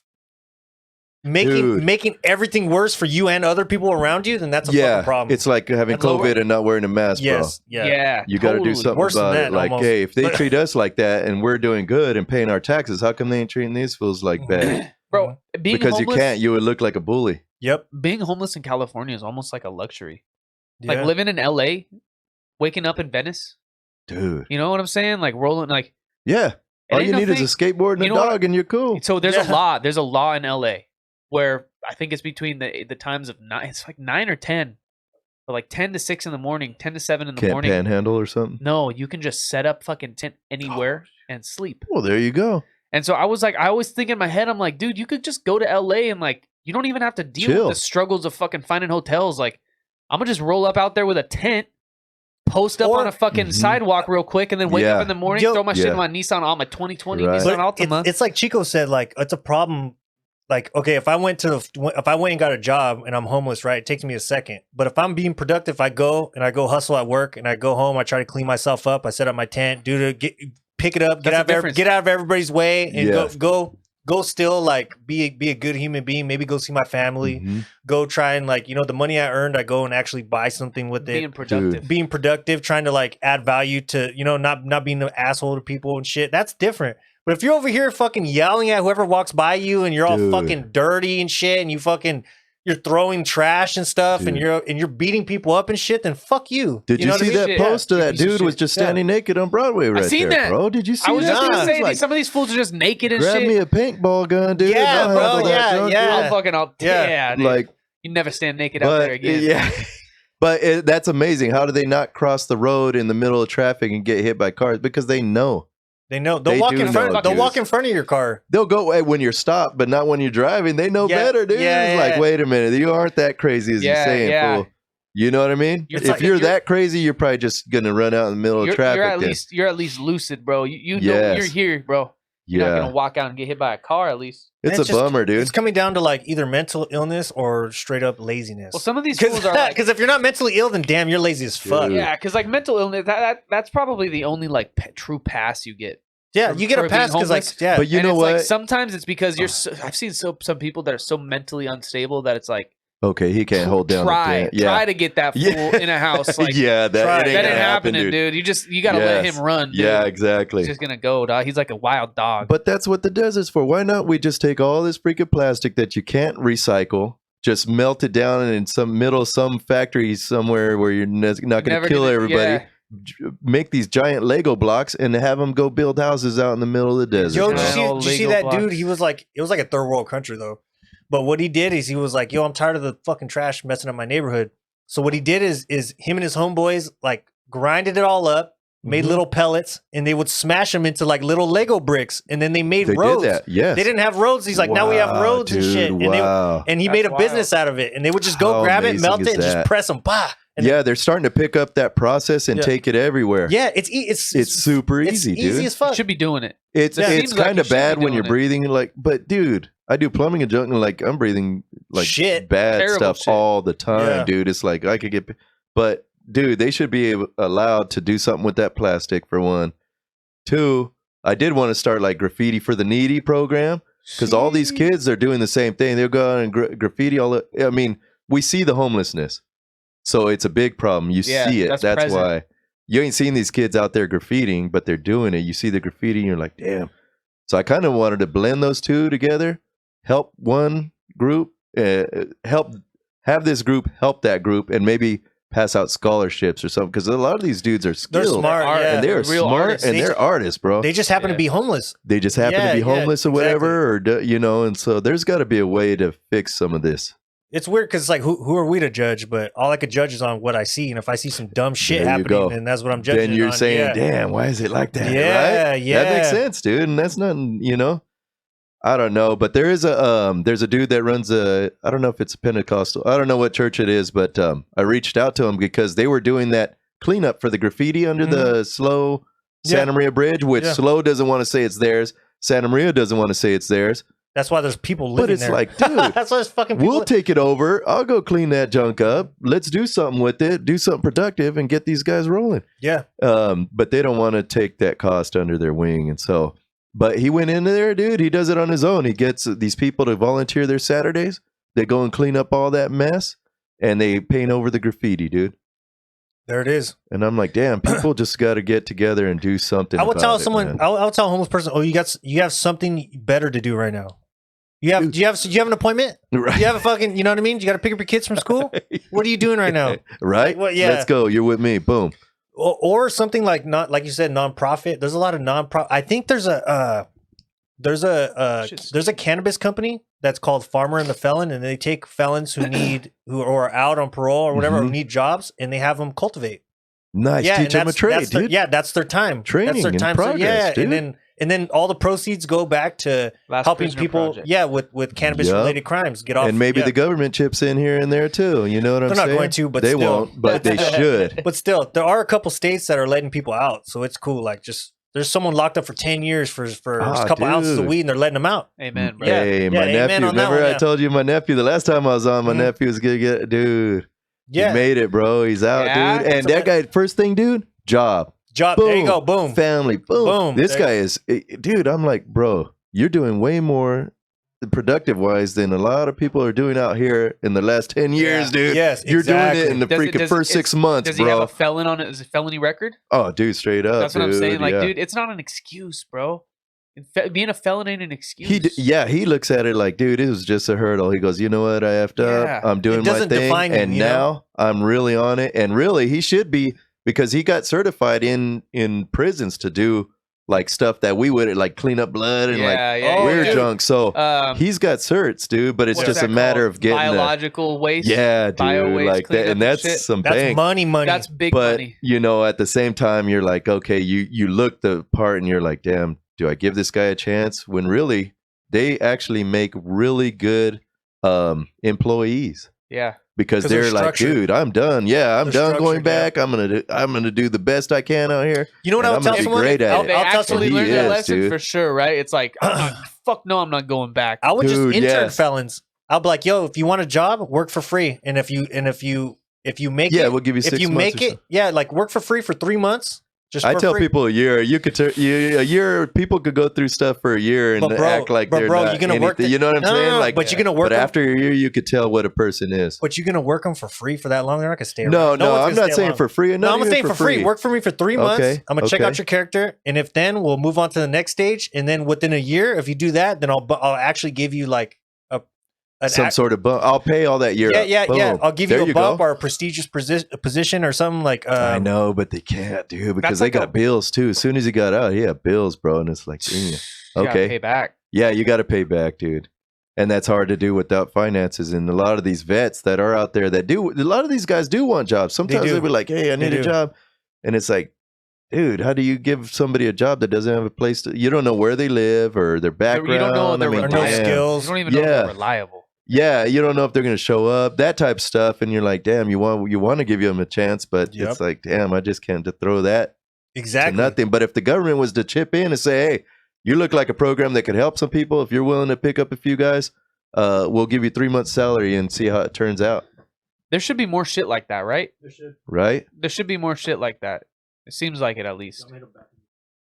Dude. making everything worse for you and other people around you, then that's a fucking problem. it's like having That's lower. COVID and not wearing a mask, bro. yes, yeah. You got to do totally. something Worse than about it. that, Like, almost. hey, if they But- treat us like that and we're doing good and paying our taxes, how come they ain't treating these fools like bad? bro. Being because homeless, you can't. You would look like a bully. Yep. being homeless in California is almost like a luxury. Yeah. Like living in LA, waking up in Venice. Dude. You know what I'm saying? Like rolling, like Yeah. it All ain't you need nothing- is a skateboard and you a know what? dog, and you're cool. So there's Yeah. a law. There's a law in LA where I think it's between the times of 9. It's like 9 or 10, but like 10 to 6 in the morning, 10 to 7 in the Can't morning. panhandle or something. No, you can just set up fucking tent anywhere and sleep. Well, there you go. And so I was like, I always think in my head, I'm like, dude, you could just go to LA and like, you don't even have to deal Chill. with the struggles of fucking finding hotels. Like, I'm gonna just roll up out there with a tent, post up Or- on a fucking Mhm. sidewalk real quick, and then wake Yeah. up in the morning, Yo- throw my shit Yeah. in my Nissan, on my 2020 Right. Nissan But Altima. it's like Chico said, like it's a problem. Like, okay, if I went and got a job and I'm homeless, right? It takes me a second. But if I'm being productive, I go hustle at work and I go home. I try to clean myself up. I set up my tent, pick it up, That's the difference. get out of everybody's way, and Yeah. go still like be a good human being. Maybe go see my family. Mhm. Go try and like the money I earned, I go and actually buy something with it. being productive. Being productive, trying to like add value to not being an asshole to people and shit. That's different. But if you're over here fucking yelling at whoever walks by you and you're all Dude. fucking dirty and shit and you're throwing trash and stuff and Dude. you're beating people up and shit, then fuck you. Did you, know what I see mean? that Shit, post of you that piece of dude was shit. just standing naked on Broadway right seen there, that. bro? Did you see I was that? just gonna Nah. say, Like, some of these fools are just naked and grab shit. me a paintball gun, dude. Yeah, I'll bro, handle that yeah, junk, yeah. I'll fucking, Yeah. yeah, dude. Like, You never stand naked out there but again. yeah. But that's amazing. How do they not cross the road in the middle of traffic and get hit by cars? Because they know. They know. They'll They walk do in front. know, They'll dude. walk in front of your car. They'll go away when you're stopped, but not when you're driving. They know Yeah, better, dude. yeah, It's like, yeah. wait a minute, you aren't that crazy as Yeah, you're saying, yeah. fool. You know what I mean? You're If like- you're you're- that crazy, you're probably just gonna run out in the middle of You're, traffic. you're at least lucid, bro. You know Yes. you're here, bro. You're not yeah, gonna walk out and get hit by a car, at least. it's And a it's just- bummer, dude. It's coming down to like either mental illness or straight up laziness. Well, some of these fools are like, Because if you're not mentally ill, then damn, you're lazy as fuck. Dude. yeah, because like mental illness, that's probably the only like true pass you get. Yeah, For- you get for a pass being because like homeless. yeah, But you And know it's what? like sometimes it's because you're. I've seen some people that are so mentally unstable that it's like Okay, he can't hold down. try the try to get that fool Yeah. in a house. Like yeah, that, try. it ain't that gonna ain't happen, happening, dude. You gotta let Yes. him run. Dude. Yeah, exactly. He's just gonna go, dog. He's like a wild dog. But that's what the desert's for. Why not we just take all this freaking plastic that you can't recycle, just melt it down in some factory somewhere where you're not going to Never kill gonna- everybody. yeah. Make these giant Lego blocks and have them go build houses out in the middle of the desert. Yo, bro. did you see Lego that blocks. dude? He was like, it was like a third world country though. But what he did is he was like, yo, I'm tired of the fucking trash messing up my neighborhood. So what he did is him and his homeboys like grinded it all up, made Mhm. little pellets, and they would smash them into like little Lego bricks, and then they made They roads. did that. Yes. They didn't have roads. He's like, now we have Wow, roads and dude, shit. Wow. And he That's made a wild. business out of it. And they would just go How grab it, amazing melt is it, and that? just press them. Bah. And Yeah, they're starting to pick up that process and Yeah. take it everywhere. yeah, it's Super it's easy, dude. easy as You fuck. should be doing it. It's Yeah. it's Seems like kind you of should be bad when doing you're it. breathing like, but dude, I do plumbing and junk and like I'm breathing like Shit. bad Terrible stuff shit. all the time, Yeah. dude. It's like I could get, but dude, they should be allowed to do something with that plastic for one. Two, I did want to start like graffiti for the needy program because all these kids are doing the same thing. They'll go out and graffiti all. I mean, we see the homelessness, so it's a big problem. You Yeah, see it. that's That's present. why you ain't seen these kids out there graffitiing, but they're doing it. You see the graffiti, and you're like, damn. So I kind of wanted to blend those two together, help one group, help have this group help that group, and maybe pass out scholarships or something. Because a lot of these dudes are They're skilled smart. Art, Yeah. and they're real smart artists. and They- they're artists, bro. They just happen Yeah. to be homeless. They just happen Yeah, to be yeah, homeless or whatever, or and so there's got to be a way to fix some of this. It's weird because it's like, who are we to judge? But all I could judge is on what I see. And if I see some dumb shit There you happening, go. then that's what I'm judging. Then you're on. saying, yeah. "Damn, why is it like that?" Yeah, right? yeah. That makes sense, dude. And that's nothing, I don't know, but there is there's a dude that runs I don't know if it's a Pentecostal. I don't know what church it is, but I reached out to him because they were doing that cleanup for the graffiti under the Slow Santa Maria Bridge, which Yeah. Slow doesn't want to say it's theirs. Santa Maria doesn't want to say it's theirs. That's why there's people But living it's there. like, dude, that's why there's fucking people. we'll take it over. I'll go clean that junk up. Let's do something with it. Do something productive and get these guys rolling. yeah. But they don't want to take that cost under their wing. And so, but he went into there, dude. He does it on his own. He gets these people to volunteer their Saturdays. They go and clean up all that mess and they paint over the graffiti, dude. There it is. And I'm like, damn, people just got to get together and do something. I would about tell it, someone. man. I would tell a homeless person, "Oh, you have something better to do right now. Do you have an appointment? Right. Do you have a fucking, you know what I mean? You got to pick up your kids from school? What are you doing right now? Right? Well, yeah. Let's go. You're with me. Boom. Or something like, not like you said, nonprofit. There's a lot of nonprofit. I think there's a cannabis company that's called Farmer and the Felon, and they take felons who are out on parole or whatever, or need jobs, and they have them cultivate. Nice. Yeah, Teach them a trade, dude. That's their time. Training That's their in time. progress, dude. And then all the proceeds go back to Last helping Prisoner people. Project. Yeah, with cannabis related crimes. Get off. And maybe yeah. the government chips in here and there too. You know what I'm They're saying? not going to, but they still. won't. But they should. But still, there are a couple states that are letting people out, so it's cool. Like, just there's someone locked up for 10 years for just a couple ounces of weed, and they're letting them out. Amen, bro. Hey, my amen nephew. on that Remember one, I told you my nephew the last time I was on. My Mhm. nephew was gonna get dude. Yeah, He made it, bro. He's out, Yeah? dude. And that guy, first thing, dude, job. job. Boom. There you go. Boom. Family. Boom. Boom. This There- guy is, dude. I'm like, bro, you're doing way more productive wise than a lot of people are doing out here in the last 10 years, dude. Yes, You're exactly. doing it in the freaking first 6 months, Does he have bro. a felon on it? Is a felony record? Oh, dude, straight up. That's what I'm saying. Like, yeah. dude, it's not an excuse, bro. Being a felon ain't an excuse. He looks at it like, dude, it was just a hurdle. He goes, you know what? I effed Yeah. up. I'm doing It my doesn't thing. define him, And you know? now I'm really on it. And really, he should be, because he got certified in prisons to do like stuff that we would like clean up blood and like yeah, weird dude. junk. So he's got certs, dude, but it's What's just that a matter called? of getting biological waste. yeah, dude, bio waste like that. cleanup And that's shit. some That's bank. money. That's big But money. you know, at the same time, you're like, okay, you look the part and you're like, damn, do I give this guy a chance? When really they actually make really good employees. Yeah. Because 'Cause they're they're like, structured. dude, I'm done. Yeah, I'm They're done going structured, back. I'm gonna do the best I can out here. You know what And I I'm would tell gonna be someone? great at I'll it. They tell actually someone. He learned that is, lesson dude. for sure, right? It's like, fuck no, I'm not going back. I would just Dude, intern yes. felons. I'll be like, yo, if you want a job, work for free, and if you make Yeah, it, we'll give you if 6 you months. make or it, so. yeah, like work for free for 3 months. Just I for tell free. people a year. You could a year. People could go through stuff for a year and But bro- act like but they're bro, not you're gonna work anything. the- You know what I'm No, no, saying? no, Like, but you're gonna work But them- after a year, you could tell what a person is. But you're gonna work them for free for that long? They're not gonna stay around. No, one's I'm gonna not stay saying long. for free. No, Not I'm even saying for free. Work for me for 3 months. Okay, I'm gonna check okay. out your character, and if then we'll move on to the next stage, and then within a year, if you do that, then I'll actually give you like Some sort of bump. I'll pay all that year. yeah. up. Boom. I'll give There you a bump go. or a prestigious position or something like. I know, but they can't, dude, because That's they like got a- bills too. As soon as he got out, he had bills, bro, and it's like, damn. You gotta Okay, pay back. yeah, you got to pay back, dude, and that's hard to do without finances. And a lot of these vets that are out there that do, a lot of these guys do want jobs. Sometimes do. they'll be like, hey, I need They a do. job, and it's like, dude, how do you give somebody a job that doesn't have a place to? You don't know where they live or their background. You don't know if I they're mean, Or no reliable. damn. skills. You don't even know if Yeah. they're reliable. Yeah, you don't know if they're going to show up, that type of stuff, and you're like, damn, you want to give them a chance, but Yep. it's like, damn, I just can't throw that Exactly. to nothing. But if the government was to chip in and say, hey, you look like a program that could help some people, if you're willing to pick up a few guys, we'll give you 3 months salary and see how it turns out, There should be more shit like that, right? right? There should be more shit like that. It seems like it at least.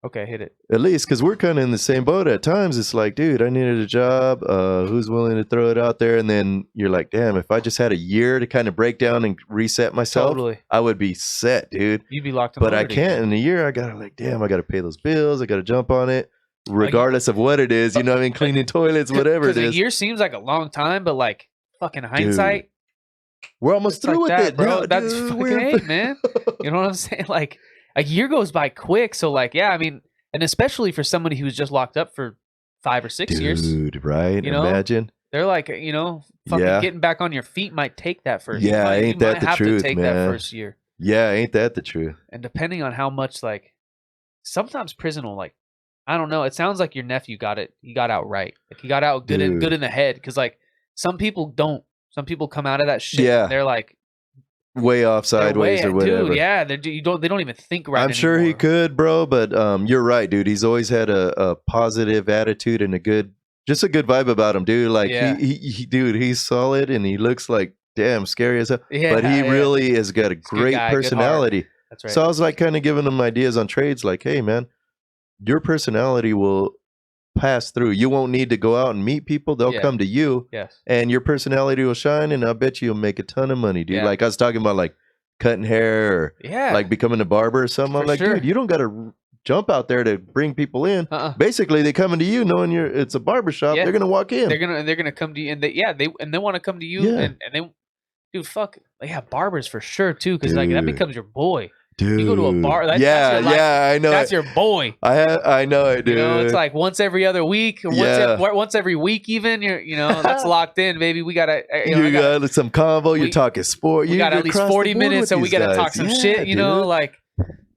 Okay, hit it. At least, because we're kind of in the same boat at times. It's like, dude, I needed a job. Who's willing to throw it out there? And then you're like, damn, if I just had a year to kind of break down and reset myself, Totally. I would be set, dude. You'd be locked in. But I Liberty. can't in a year. I gotta like, damn, I gotta pay those bills. I gotta jump on it, regardless of what it is. You know what I mean? Cleaning toilets, whatever it Because a is. year seems like a long time, but like fucking hindsight, We're almost it's through like with that, it, bro. now, That's dude. fucking We're- hey, man. You know what I'm saying? Like a year goes by quick. So like, yeah, I mean, and especially for somebody who's just locked up for 5 or 6 years, Dude, right? You know? Imagine. they're like, you know, fucking Yeah. getting back on your feet might take that first. Yeah, you might, ain't that the have truth, to take man. that first year, Yeah, ain't that the truth? and depending on how much, like, sometimes prison will like, I don't know. It sounds like your nephew got it. He got out right. Like he got out good Dude. good in the head. Because like some people don't. Some people come out of that shit. Yeah. And they're like Way off they're sideways way- or whatever. Dude, yeah, they don't even think right. I'm sure he anymore. could, bro. But you're right, dude. He's always had a positive attitude and just a good vibe about him, dude. Like Yeah. dude, he's solid and he looks like damn scary as hell. Yeah, But he yeah. really has got a great guy, good heart. personality. That's right. So I was like kind of giving him ideas on trades, like, hey man, your personality will pass through. You won't need to go out and meet people. They'll Yeah. come to you Yes. and your personality will shine and I bet you'll make a ton of money, dude. Yeah. Like I was talking about like cutting hair or Yeah. like becoming a barber or something. I'm For like, sure. dude, you don't got to jump out there to bring people in. Basically, they coming to you knowing it's a barbershop. Yeah. They're gonna walk in. They're gonna come to you, and they want to come to you, Yeah. and they, dude, fuck, barbers for sure too, because like that Dude. becomes your boy. Dude. You go to a bar, that's yeah, your, like, I know. that's your boy. I know it, dude. You know, it's like once every other week, or once every week, even. That's locked in, baby. We gotta, you got some convo. You're talking sport. We got at least 40 minutes, so we gotta talk some shit. You know, dude. like,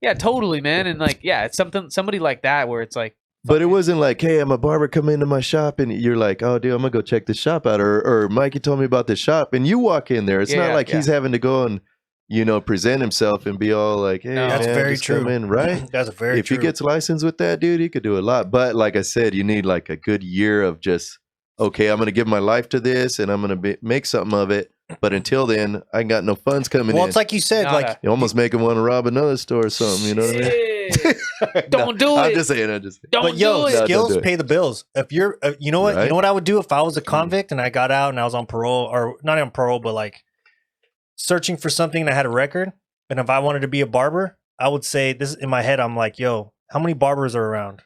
yeah, totally, man. And like, yeah, it's somebody like that where it's like. But it wasn't like, hey, I'm a barber, come into my shop, and you're like, oh, dude, I'm gonna go check this shop out, or Mikey told me about this shop, and you walk in there. It's not like he's having to go and present himself and be all like, hey, that's man, very just true. come in, right? That's very if true. he gets licensed with that, dude, he could do a lot. But like I said, you need like a good year of just, okay, I'm gonna give my life to this, and I'm gonna make something of it. But until then, I ain't got no funds coming Well, in. it's like you said, like you almost make him want to rob another store or something. You know what I mean? Don't do it. I'm just saying. Don't but yo, do it. skills pay the bills. If you're, you know what, Right? you know what I would do if I was a convict and I got out and I was on parole, or not on parole, but like searching for something that had a record. And if I wanted to be a barber, I would say this in my head. I'm like, yo, how many barbers are around?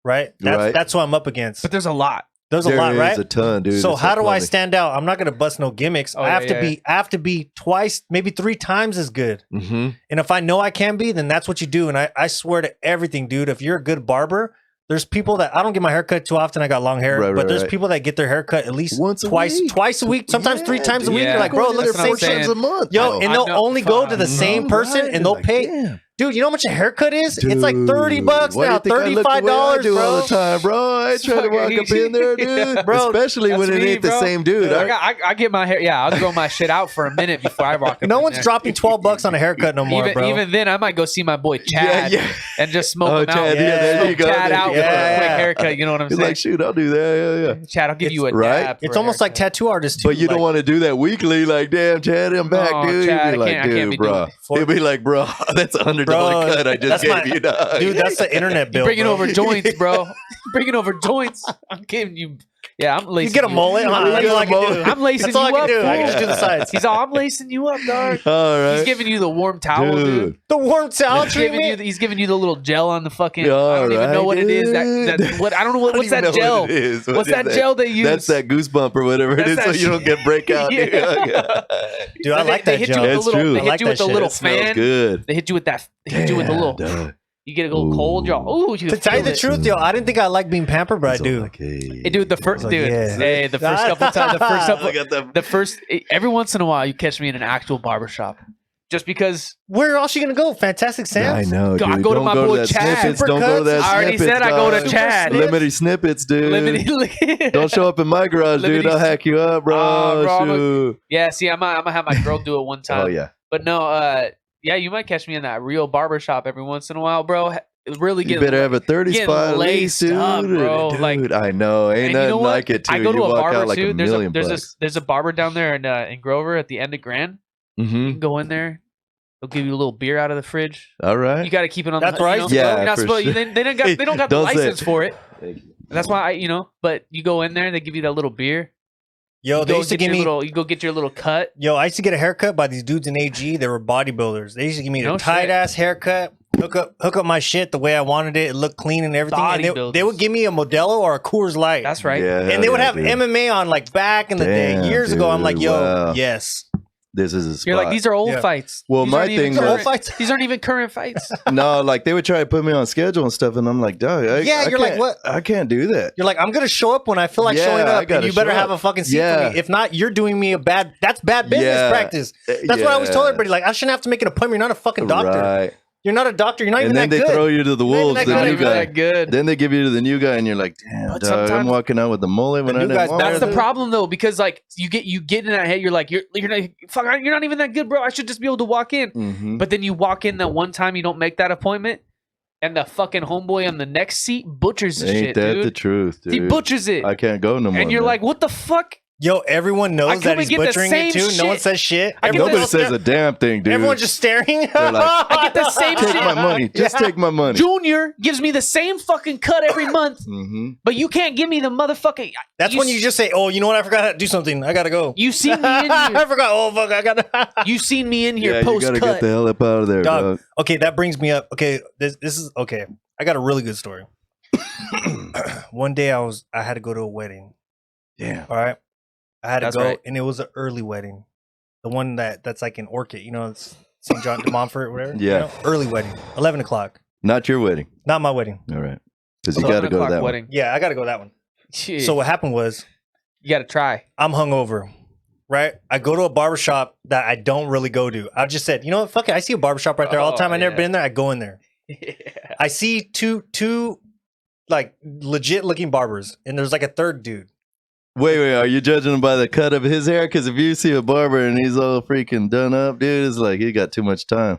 Right. That's what I'm up against. But there's a lot. There's a lot, right? There's a ton, dude. So It's how like do I money. stand out? I'm not gonna bust no gimmicks. I have to be twice, maybe 3 times as good. Mm-hmm. And if I know I can be, then that's what you do. And I swear to everything, dude. If you're a good barber, there's people that I don't get my hair cut too often. I got long hair, but there's people that get their hair cut at least twice a week, sometimes 3 times a week. Yeah. You're like, bro, look at the same saying. shit. a month. Yo, and they'll only go to the same person, and they'll pay. Dude, you know how much a haircut is? Dude, it's like $30 why now, do you think I look the way I $35, do all bro. the time, bro. I ain't trying to walk up in there, dude. Bro, especially when that's it me, ain't the bro. same dude. I get my hair. Yeah, I'll grow my shit out for a minute before I rock up. No in one's there. dropping $12 on a haircut no more, bro. Even then, I might go see my boy Chad and just smoke him Chad, out. there you go. Chad out with a Yeah. quick haircut. You know what I'm He's saying? like, shoot, I'll do that. Yeah. Chad, I'll give you a right? dab. It's almost like tattoo artists too. But you don't want to do that weekly. Like, damn, Chad, I'm back, No, dude. Chad, You'd be I like, can't dude, be bro. doing He'll be like, bro, that's $100 cut I just that's gave my- you, dog. dude, that's the internet bill. bringing bro. over joints, bro. Bringing over joints. I'm giving you. Yeah, I'm lacing You get a mullet, huh? You That's get all a I can do. mullet. I'm lacing That's all you I up. can do. I fool. can just do the sides. He's all, I'm lacing you up, dog. All right. He's giving you the warm towel, dude. The warm towel treatment. He's giving you the little gel on the fucking. I All don't even know right, what it is. dude. What I don't know what's even that know gel. what it is. What What's is that gel they use? That's that goosebump or whatever it That's is, that so you don't get breakout. Yeah. Dude. Dude, I like they that hit you gel. with That's the little. true. They I hit like you with that the shit. little It smells fan. good. They hit you with that. They hit you with the little. Dog. You get a little cold, y'all. Ooh, you To tell you the feel it. truth, yo, I didn't think I liked being pampered, but I So do. like, hey. Hey, dude, the first like, dude. yeah. Hey, the first couple times. Look at them. The first. Every once in a while, you catch me in an actual barbershop. Just because Where else you gonna go? Fantastic I Sam's. know, dude. I go to Don't my go boy to that Chad. snippets. Don't go to that I already snippets, said I go to dog. Chad. Limited snippets, dude. Limited. Don't show up in my garage, dude. Limited- I'll hack you up, bro. Oh, bro, Shoot. Yeah, see, I'm gonna have my girl do it one time. Oh, yeah. But no, yeah, you might catch me in that real barbershop every once in a while, bro. Really You get better have a 30 getting spot at least, laced dude. up, bro. Dude, Like- I know. Ain't And you nothing know what? like it, too. I go to You a walk barber out like too. a million There's bucks. there's a barber down there in Grover at the end of Grand. You Mm-hmm. can go in there. They'll give you a little beer out of the fridge. All right. You got to keep it on. That's the, right. You know, Yeah, you're not for supposed, sure. they don't got the Don't say license it. for it. That's why but you go in there and they give you that little beer. Yo, they used to give me. You go get your little cut. Yo, I used to get a haircut by these dudes in AG. They were bodybuilders. They used to give me No a tight shit. ass haircut, hook up my shit the way I wanted it. It looked clean and everything. And Bodybuilders. they would give me a Modelo or a Coors Light. That's right. Yeah, and hell they would yeah, have dude. MMA on like back in the Damn, day, years ago. I'm like, dude, yo, wow. yes. This is a spot. You're like, these are old Yeah. fights. Well, These my aren't even thing These are was- old fights. These aren't even current fights. No, like they would try to put me on schedule and stuff, and I'm like, dog, Yeah, you're like, can't- what? I can't do that. You're like, I'm gonna show up when I feel like Yeah, showing I up, and gotta you better show have up. a fucking seat Yeah. for me. If not, you're doing me a bad. That's bad business Yeah. practice. That's what I always told everybody. Like, I shouldn't have to make an appointment. You're not a fucking doctor. Right. You're not a doctor. You're not And even then that they good. throw you to the Not even wolves, that the good. Not new even guy. that good. Then they give you to the new guy, and you're like, damn, But dog, I'm sometimes- walking out with the mullet when The I new didn't guy's want That's it. the problem though, because like you get in that head, you're not you're not even that good, bro. I should just be able to walk in. Mhm. But then you walk in that one time you don't make that appointment, and the fucking homeboy on the next seat butchers the Ain't shit, that dude. the truth, dude? He butchers it, I can't go no more. and you're man. like, what the fuck? Yo, everyone knows that he's get the butchering same it too. shit. No one says shit. I get Nobody the- says a damn thing, dude. Everyone's just staring. They're like, I get the same take shit. my money. Just take my money. Junior gives me the same fucking cut every month, Mm-hmm. but you can't give me the motherfucking. That's when you just say, "Oh, you know what? I forgot how to do something. I gotta go." You seen me in I here. forgot. Oh fuck! I gotta. You seen me in here Yeah, you post gotta get cut. the hell up out of there, Dog. dog. Okay, that brings me up. Okay, this is okay. I got a really good story. One day I had to go to a wedding. Damn. All right, I had to That's go, right. and it was an early wedding, the one that's like in Orchid. You know, it's St. John de Montfort, whatever. Yeah. You know? Early wedding, 11:00. Not your wedding. Not my wedding. All right. Because you 11 got to go to o'clock that wedding. Yeah, I got to go to that one. Shit. So what happened was, you got to try. I'm hungover, right? I go to a barbershop that I don't really go to. I just said, you know what? Fuck it. I see a barbershop right there all the Oh, time. I never yeah. been there. I go in there. Yeah. I see two like legit looking barbers, and there's like a third dude. Wait, are you judging him by the cut of his hair? Because if you see a barber and he's all freaking done up, dude, it's like he got too much time.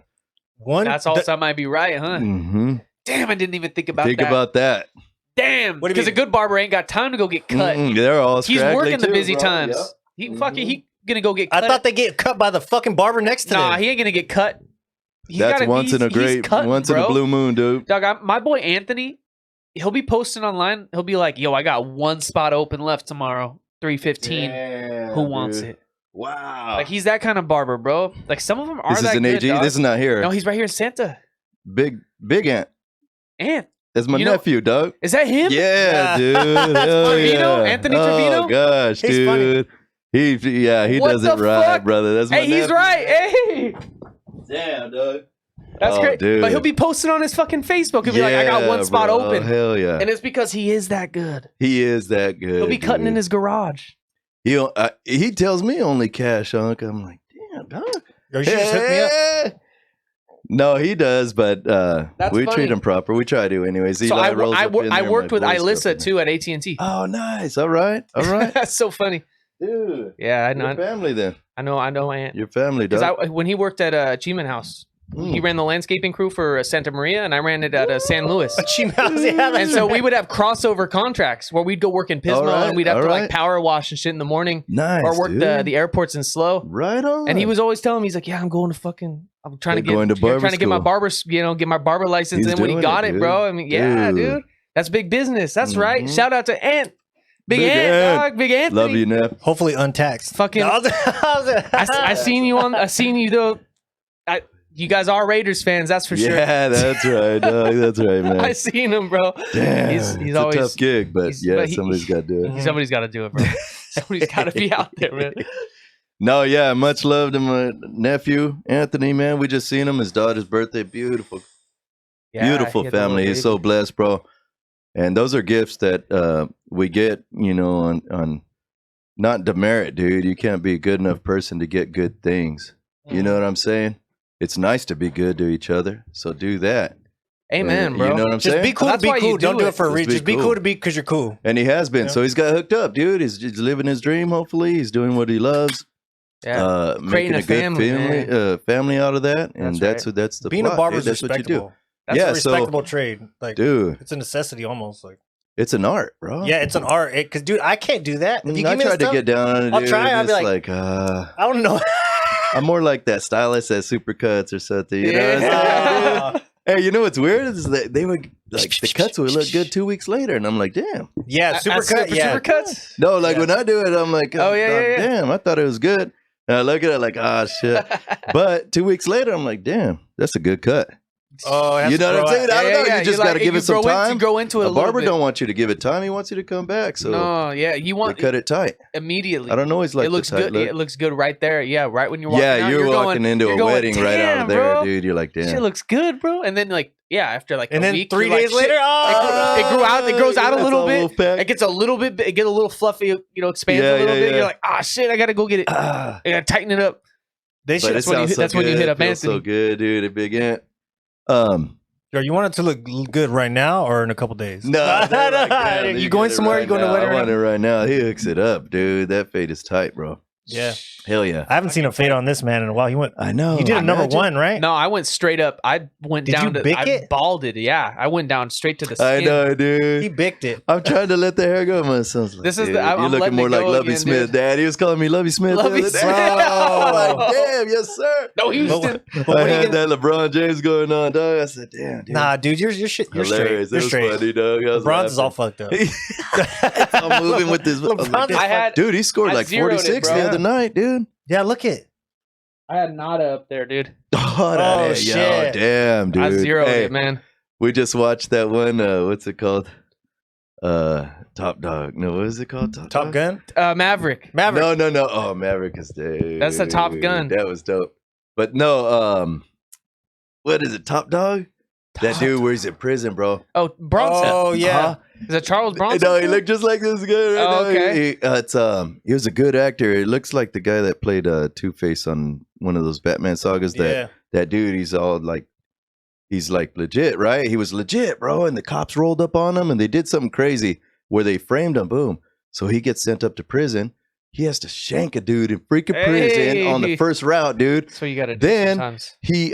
One That's also might be right, huh? Mm-hmm. Damn, I didn't even think about Think that. about that. Damn, What do you because a mean? good barber ain't got time to go get cut. Mm-mm, they're all He's scraggly working the too, busy bro. times. Yep. He Mhm. fucking he gonna go get cut. I thought they get cut by the fucking barber next to Nah, them. he ain't gonna get cut. He's That's gotta- once in a he's great, cutting, once in a bro. blue moon, dude. Dog, my boy Anthony, he'll be posting online. He'll be like, "Yo, I got one spot open left tomorrow, 3:15. Who wants it?" Wow. Like he's that kind of barber, bro. Like some of them are This is that an good, AG. dog. This is not here. No, he's right here in Santa. Big ant. Ant, That's my You know- nephew, dog. is that him? Yeah, Yeah. dude. That's Hell Trevino? yeah. Anthony Oh Trevino? gosh, He's funny. dude. He What does it the right, fuck? brother. That's my Hey, he's nephew. right. Hey, Damn, dog. that's Oh, great. dude. But he'll be posting on his fucking Facebook. He'll be like, "I got one spot bro. open," Hell yeah. and it's because he is that good. He is that good. He'll be cutting in dude. his garage. He tells me only cash, Unc. I'm like, damn, dog. Yo, you should just hook me up. Hey. No, he does, but That's we funny. treat him proper. We try to, anyways. So Eli rolls up in I there, worked my with boys Ilissa go from too at AT&T. there. Oh, nice. All right. All right. That's so funny. Dude. Yeah, I Your know. family then. I know. Aunt. Your family, Because dog. when he worked at Achievement House, he ran the landscaping crew for Santa Maria, and I ran it at San Luis. Yeah, that's And so right. we would have crossover contracts where we'd go work in Pismo, All right, and we'd have to all like right. power wash and shit in the morning, Nice, or work dude. the airports in Slow. Right on. And he was always telling me, he's like, "Yeah, I'm going to fucking, I'm trying to You're going to barber trying to get my school. barber, get my barber license." He's and then when he doing got it, it, bro, dude. I mean, yeah, Dude. dude, that's big business. That's right. Mhm. Shout out to Ant, Big Big Ant, Ant. dog, Big Anthony. Love you, Neff. Hopefully untaxed. Fucking- I seen you on. I seen you though. You guys are Raiders fans, that's for sure. Yeah, that's right, dog. That's right, man. I seen him, bro. Damn, He's it's always a tough gig, but he's- yeah, but he- somebody's got to do it. Somebody's got to do it, bro. Somebody's got to be out there, man. No, yeah, much love to my nephew Anthony. Man, we just seen him. His daughter's birthday. Beautiful, Yeah, beautiful he had the family. little He's so baby. blessed, bro. And those are gifts that we get, you know, on not demerit, dude. You can't be a good enough person to get good things. You know what I'm saying? It's nice to be good to each other, so do that. Amen, You bro. know what I'm Just saying? be cool That's to be why you cool. do Don't do it. it for a Just reason. be Just be cool. cool to be because you're cool. And he has been. Yeah. So he's got hooked up, dude. He's living his dream. Hopefully, he's doing what he loves. Yeah. Making a a good family, family out of that, and That's that's the Being plot, a barber is dude. That's what you do, respectable. That's Yeah, a so- respectable trade. Like, dude. it's a necessity almost. Like, It's an art, bro. yeah, it's an art. Because, dude, I can't do that. If you I give me the tried to stuff, get down on it. I'll dude, try, and I'll be it's like- I I don't know. I'm more like that stylist at Supercuts or something. You know what I'm saying? Yeah. Hey, you know what's weird is that they would like the cuts would look good 2 weeks later, and I'm like, damn. Yeah, supercut. Yeah. Supercuts. No, like Yeah. when I do it, I'm like, Oh, yeah. damn, I thought it was good. And I look at it like, ah, shit. But 2 weeks later, I'm like, damn, that's a good cut. Oh, it has You to know what I'm grow saying? out. I don't know. You just got to give it some time. Grow into it A a little barber bit. don't want you to give it time. He wants you to come back. So No, yeah, you they want cut it tight. immediately. I don't always like it looks the tight good. look. It looks good right there. Yeah, right when you're walking Yeah, out, you're walking into you're a going, wedding right out "Damn, of there, bro, dude. You're like, damn. Shit looks good, bro. And then like, yeah, after like And a then week, 3 you're like, days shit, later, it grows out a That's little all bit. Wolfpack. It gets a little bit. It get a little fluffy. You know, expands Yeah, a little yeah, bit. yeah. You're like, ah, shit, I gotta go get it. Ah, I gotta tighten it up. They but should. it That's when you sounds hit- so that's when you good. hit up It feels so Anthony. good, dude. A big ant. Yo, you want it to look good right now or in a couple days? No, not like that. You going somewhere? You going to a I wedding? want it right now. He hooks it up, dude. That fade is tight, bro. Yeah. Hell yeah. I haven't seen a fade on this man in a while. He went. I know. You did a number Imagine. one, right? No, I went straight up. I went Did down you to. bick I it? balded. Yeah, I went down straight to the skin. I know, dude. He bicked it. I'm trying to let the hair go. My son's like, This is dude, the- I'm you're looking letting more it like go Lovey again, Smith, dude. Dad. He was calling me Lovey Smith. the Lovey other day. Smith. I'm like, damn, yes, sir. No, But Houston. what I are you had gonna- that LeBron James going on, dog. I said, damn, dude. Nah, dude, you're straight. You're Hilarious. straight. You're It was straight. funny, dog. I was LeBron's is all laughing. fucked up. I'm moving with this. I was like, LeBron's I had. dude, he scored I like zeroed it, 46 bro. the other night, dude. Yeah, look it. I had Nada up there, dude. Oh, Oh, yo, shit. damn, dude. I zeroed Hey, it, man. we just watched that one. What's it called? Top Dog. No, what is it called? Top Dog? Gun. Maverick. Maverick. No. Oh, Maverick is dude. That's the Top Gun. That was dope. But no, what is it? Top Dog? That dude where he's in prison, bro. Oh, Bronson. Oh yeah. Huh? Is that Charles Bronson? No, he looked just like this guy right Oh, now. okay. He was a good actor. It looks like the guy that played Two-Face on one of those Batman sagas. That dude, he's all like, he's like legit, right? He was legit, bro. And the cops rolled up on him and they did something crazy where they framed him. Boom. So he gets sent up to prison. He has to shank a dude in freaking prison on the Hey. first route, dude. So you got to do Then sometimes. he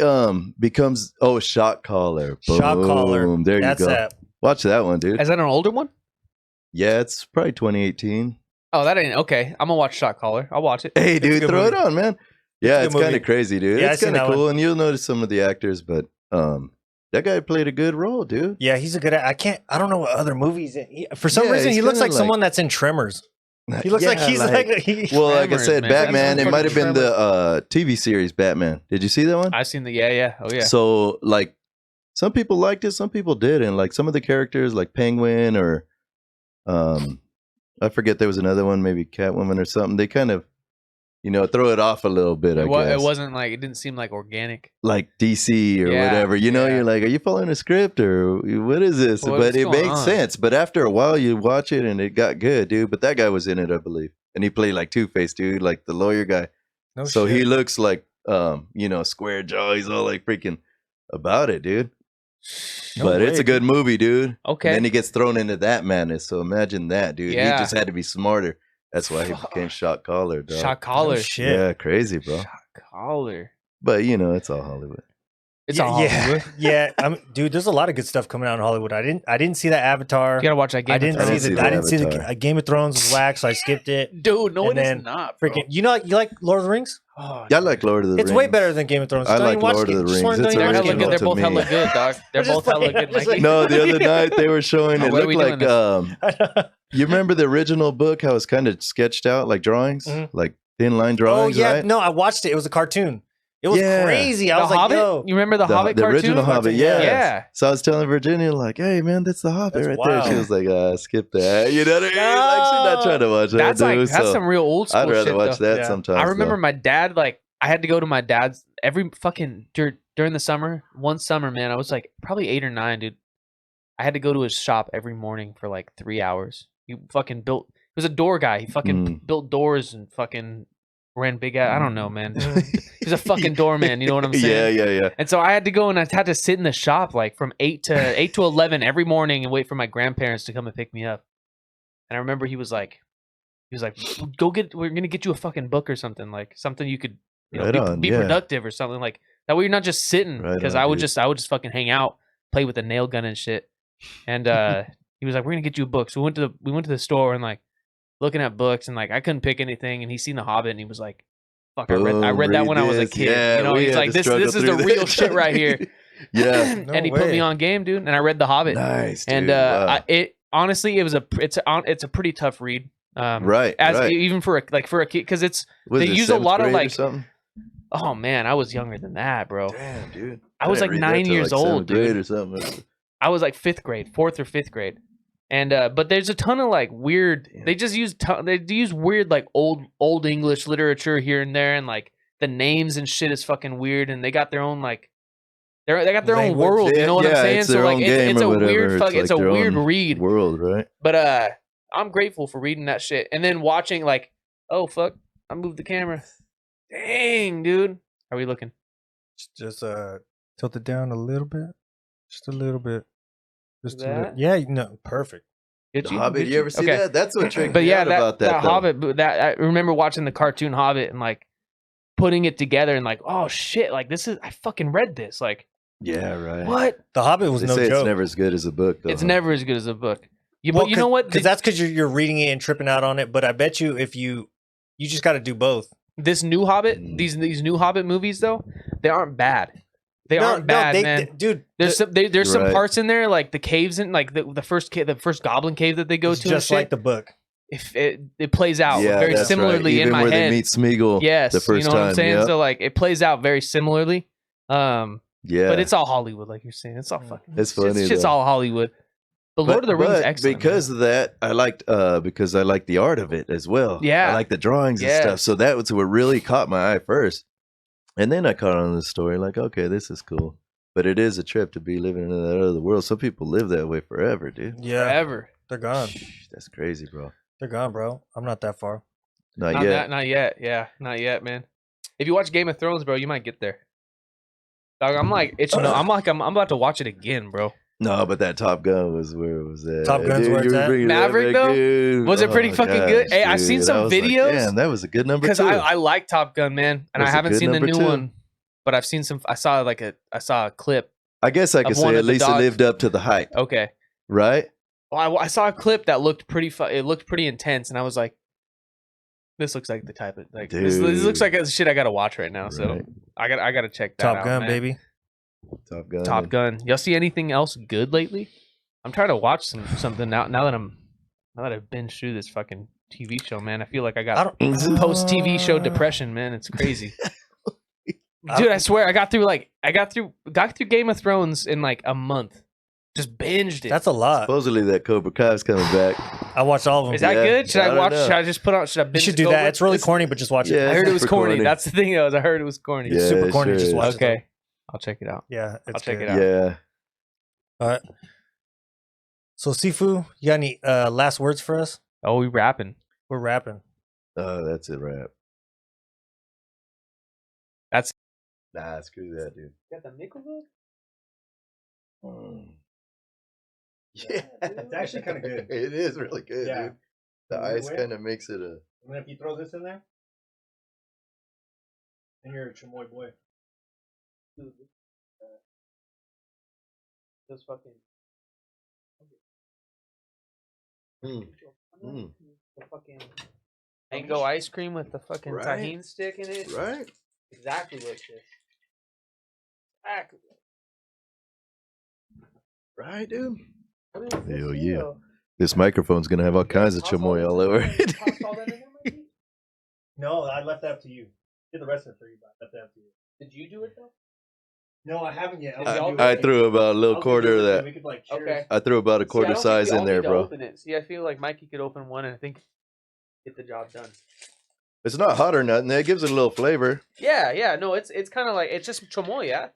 becomes shot caller. Shot caller. Boom. There That's you go. that. Watch that one, dude. Is that an older one? Yeah, it's probably 2018. Oh, that ain't okay. I'm gonna watch Shot Caller. I'll watch it. Hey, a dude, good throw movie. it on, man. Yeah, It's it's a good kind of movie. crazy, dude. Yeah, I It's seen kind of that cool, one. and you'll notice some of the actors, but that guy played a good role, dude. Yeah, he's a good. I don't know what other movies. For some Yeah, reason, he's he looks kinda like someone that's in Tremors. He looks like Yeah, he's like. Well, like I Tremors, said, man. Batman. That's It might have been Tremors. the TV series Batman. Did you see that one? I've seen the Oh yeah. So, like, some people liked it, some people didn't. Like some of the characters, like Penguin or I forget there was another one, maybe Catwoman or something. They kind of, throw it off a little bit. I guess It wasn't like it didn't seem like organic. like DC or Yeah, whatever. yeah. You're like, are you following a script or what is this? Well, but what's it going makes on? sense. But after a while, you watch it and it got good, dude. But that guy was in it, I believe, and he played like Two-Face, dude, like the lawyer guy. No So shit. he looks like, square jaw. He's all like freaking about it, dude. No But it's way, a good movie, dude. Okay. And then he gets thrown into that madness. So imagine that, dude. Yeah. He just had to be smarter. That's why he became shot caller, dog. Shot Caller. No shit. Yeah, crazy, bro. Shot Caller. But it's all Hollywood. It's yeah, all Hollywood. yeah. Dude, there's a lot of good stuff coming out in Hollywood. I didn't see that Avatar. You gotta watch that Game I of didn't Thrones. see see the. the I didn't see the Avatar. Game of Thrones was whack, so I skipped it. Dude, no, And it is then not. Bro. Freaking, you like Lord of the Rings? Oh, I like Lord of the Rings. It's way better than Game of Thrones. I Don't like even watch Lord of it. the Just Rings. wanna It's know They're you hella watch good. They're to both me. hella good, dog. They're I'm just both hella playing. good. I'm just Mikey. No, the other night they were showing Oh, it what are looked we doing like this? you remember the original book how it's kind of sketched out like drawings, Mhm. like thin line Oh drawings, yeah, right? no, I watched it. It was a cartoon. It was Yeah. crazy. I The was like, Hobbit? yo, You remember the Hobbit the cartoon? original Hobbit, yeah. Yeah. So I was telling Virginia, like, "Hey, man, that's the Hobbit That's right there." She wild. was like, "Skip that." You know what I mean? Like, she's not trying to watch that. That's dude, that's so some real old school I'd rather shit, watch though. that Yeah. sometimes. I remember though. my dad, like, I had to go to my dad's every fucking during the summer. One summer, man, I was like probably 8 or 9, dude. I had to go to his shop every morning for like 3 hours. He fucking built. He was a door guy. He fucking built doors and fucking ran big ass. I don't know, man. He's a fucking doorman. You know what I'm saying? Yeah. And so I had to go and I had to sit in the shop like from 8 to 11 every morning and wait for my grandparents to come and pick me up. And I remember he was like, we're gonna get you a fucking book or something, like something you could, Right be, on, be yeah. productive or something like that way. You're not just sitting Right because on, I would dude. just fucking hang out, play with a nail gun and shit. And he was like, we're gonna get you a book. So we went to the store and like looking at books and like I couldn't pick anything. And he seen the Hobbit and he was like, fuck, I read Boom, that when I was a this. kid. Yeah, we he's had like, to this struggle is the through real that. shit right here. Yeah. And he put way. me on game, dude. And I read the Hobbit. Nice, dude. And wow. it honestly, it's a pretty tough read. Right, As right. even for a kid, because it's Was they it use a 7th lot of grade or like. something? Oh man, I was younger than that, bro. Damn, dude. I was didn't like read that 9 till, years like, 7th old, grade dude. or something. I was like 5th grade, 4th or 5th grade, and but there's a ton of like weird. Damn. They just use weird like old English literature here and there, and like the names and shit is fucking weird, and they got their own like. They got their own Language. world, you know what I'm Yeah, saying? it's So their like own game it's or a whatever. weird It's it's like a their weird own read. World, right? But I'm grateful for reading that shit and then watching like, oh fuck, I moved the camera. Dang, dude. How are we looking? just tilt it down a little bit, just a little bit, just a That? little. Yeah, no, perfect. Get The you? Hobbit, Get you ever see Okay. that? That's what tricked But me yeah, out about that. though. Hobbit. But that I remember watching the cartoon Hobbit and like putting it together and like, oh shit, like this is I fucking read this. Like, Yeah, right. what? The Hobbit was They no say joke. it's never as good as a book, though. It's huh? never as good as a book. But you know what? Because that's because you're reading it and tripping out on it. But I bet you if you just got to do both. This new Hobbit, Mm. these new Hobbit movies though, they aren't bad. They aren't bad, man. Dude. There's some Right. parts in there like the caves in like the first goblin cave that they go it's to. And just shit, like the book. if it plays out Yeah, very that's similarly right. in Even my where head. they meet Smeagol Yes, the first you know what time. I'm saying. Yep. So like it plays out very similarly. Yeah. But it's all Hollywood, like you're saying. It's all fucking. It's funny, It's just though. all Hollywood. But Lord of the Rings, but excellent. because of that, I liked because I liked the art of it as well. Yeah. I like the drawings and Yes. stuff. So that was what really caught my eye first, and then I caught on the story. Like, okay, this is cool. But it is a trip to be living in that other world. Some people live that way forever, dude. Yeah. forever. They're gone. That's crazy, bro. They're gone, bro. I'm not that far. Not Not, yet. not yet. Yeah, not yet, man. If you watch Game of Thrones, bro, you might get there. Dog, I'm like I'm about to watch it again, bro. No, but that Top Gun was where it was at. Top Gun's where you it's were at? bringing that Maverick, back, though? dude. Was it pretty fucking good? Hey, I've seen dude. some I was like, videos. damn, that was a good number Because two. I like Top Gun, man, and That's I a haven't good seen the number new two. one, but I've seen some. I saw a clip. I guess I could of one say of at the least it dogs. lived up to the hype, Okay, right? well, I saw a clip that looked pretty. It looked pretty intense, and I was like, "This looks like the type of like this looks like a shit I gotta watch right now." So Right. I gotta check that Top out. Gun, man. baby. Top Gun. Top Gun. Y'all see anything else good lately? I'm trying to watch something now. Now that I've been through this fucking TV show, man, I feel like I got post TV show depression, man. It's crazy. Dude, I swear I got through Game of Thrones in like a month. Just binged it. That's a lot. Supposedly that Cobra Kai is coming back. I watched all of them. Is that Yeah, good? Should I I don't watch? know. Should I just put on? Should I You binge should do Cobra? that. It's really corny, but just watch it. Yeah. I heard it was super corny. corny. That's the thing. Though, is I heard it was corny. It's super corny. sure Just is. watch it. Okay, I'll check it out. Yeah, it's I'll check good. it out. Yeah. All right. So SIFU, you got any last words for us? Oh, we rapping. We're rapping. Oh, that's a wrap. That's- Nah, screw that, dude. Got the Nickelback? Yeah, It's actually kinda good. It is really good, Yeah. dude. The Is it ice weird? kind of makes it a. And then if you throw this in there, then you're a chamoy boy. Those fucking. Mm. Mm. The fucking mango ice cream with the fucking Right. tahini stick in it. Right? Exactly what it is. Exactly. Right, dude? What is Hell this yeah. deal? This microphone's gonna have all kinds of Toss all chamoy this all in over there? it. Toss all that in there, Mikey? No, I left that up to you. Did the rest of it for you, but I left that up to you. Did you do it though? No, I haven't yet. I threw about a little quarter of that. We could like Okay. I threw about a quarter See, I don't think size we in all there, need to bro. Open it. See, I feel like Mikey could open one and I think get the job done. It's not hot or nothing. It gives it a little flavor. Yeah, no, it's kind of like it's just chamoy, yeah.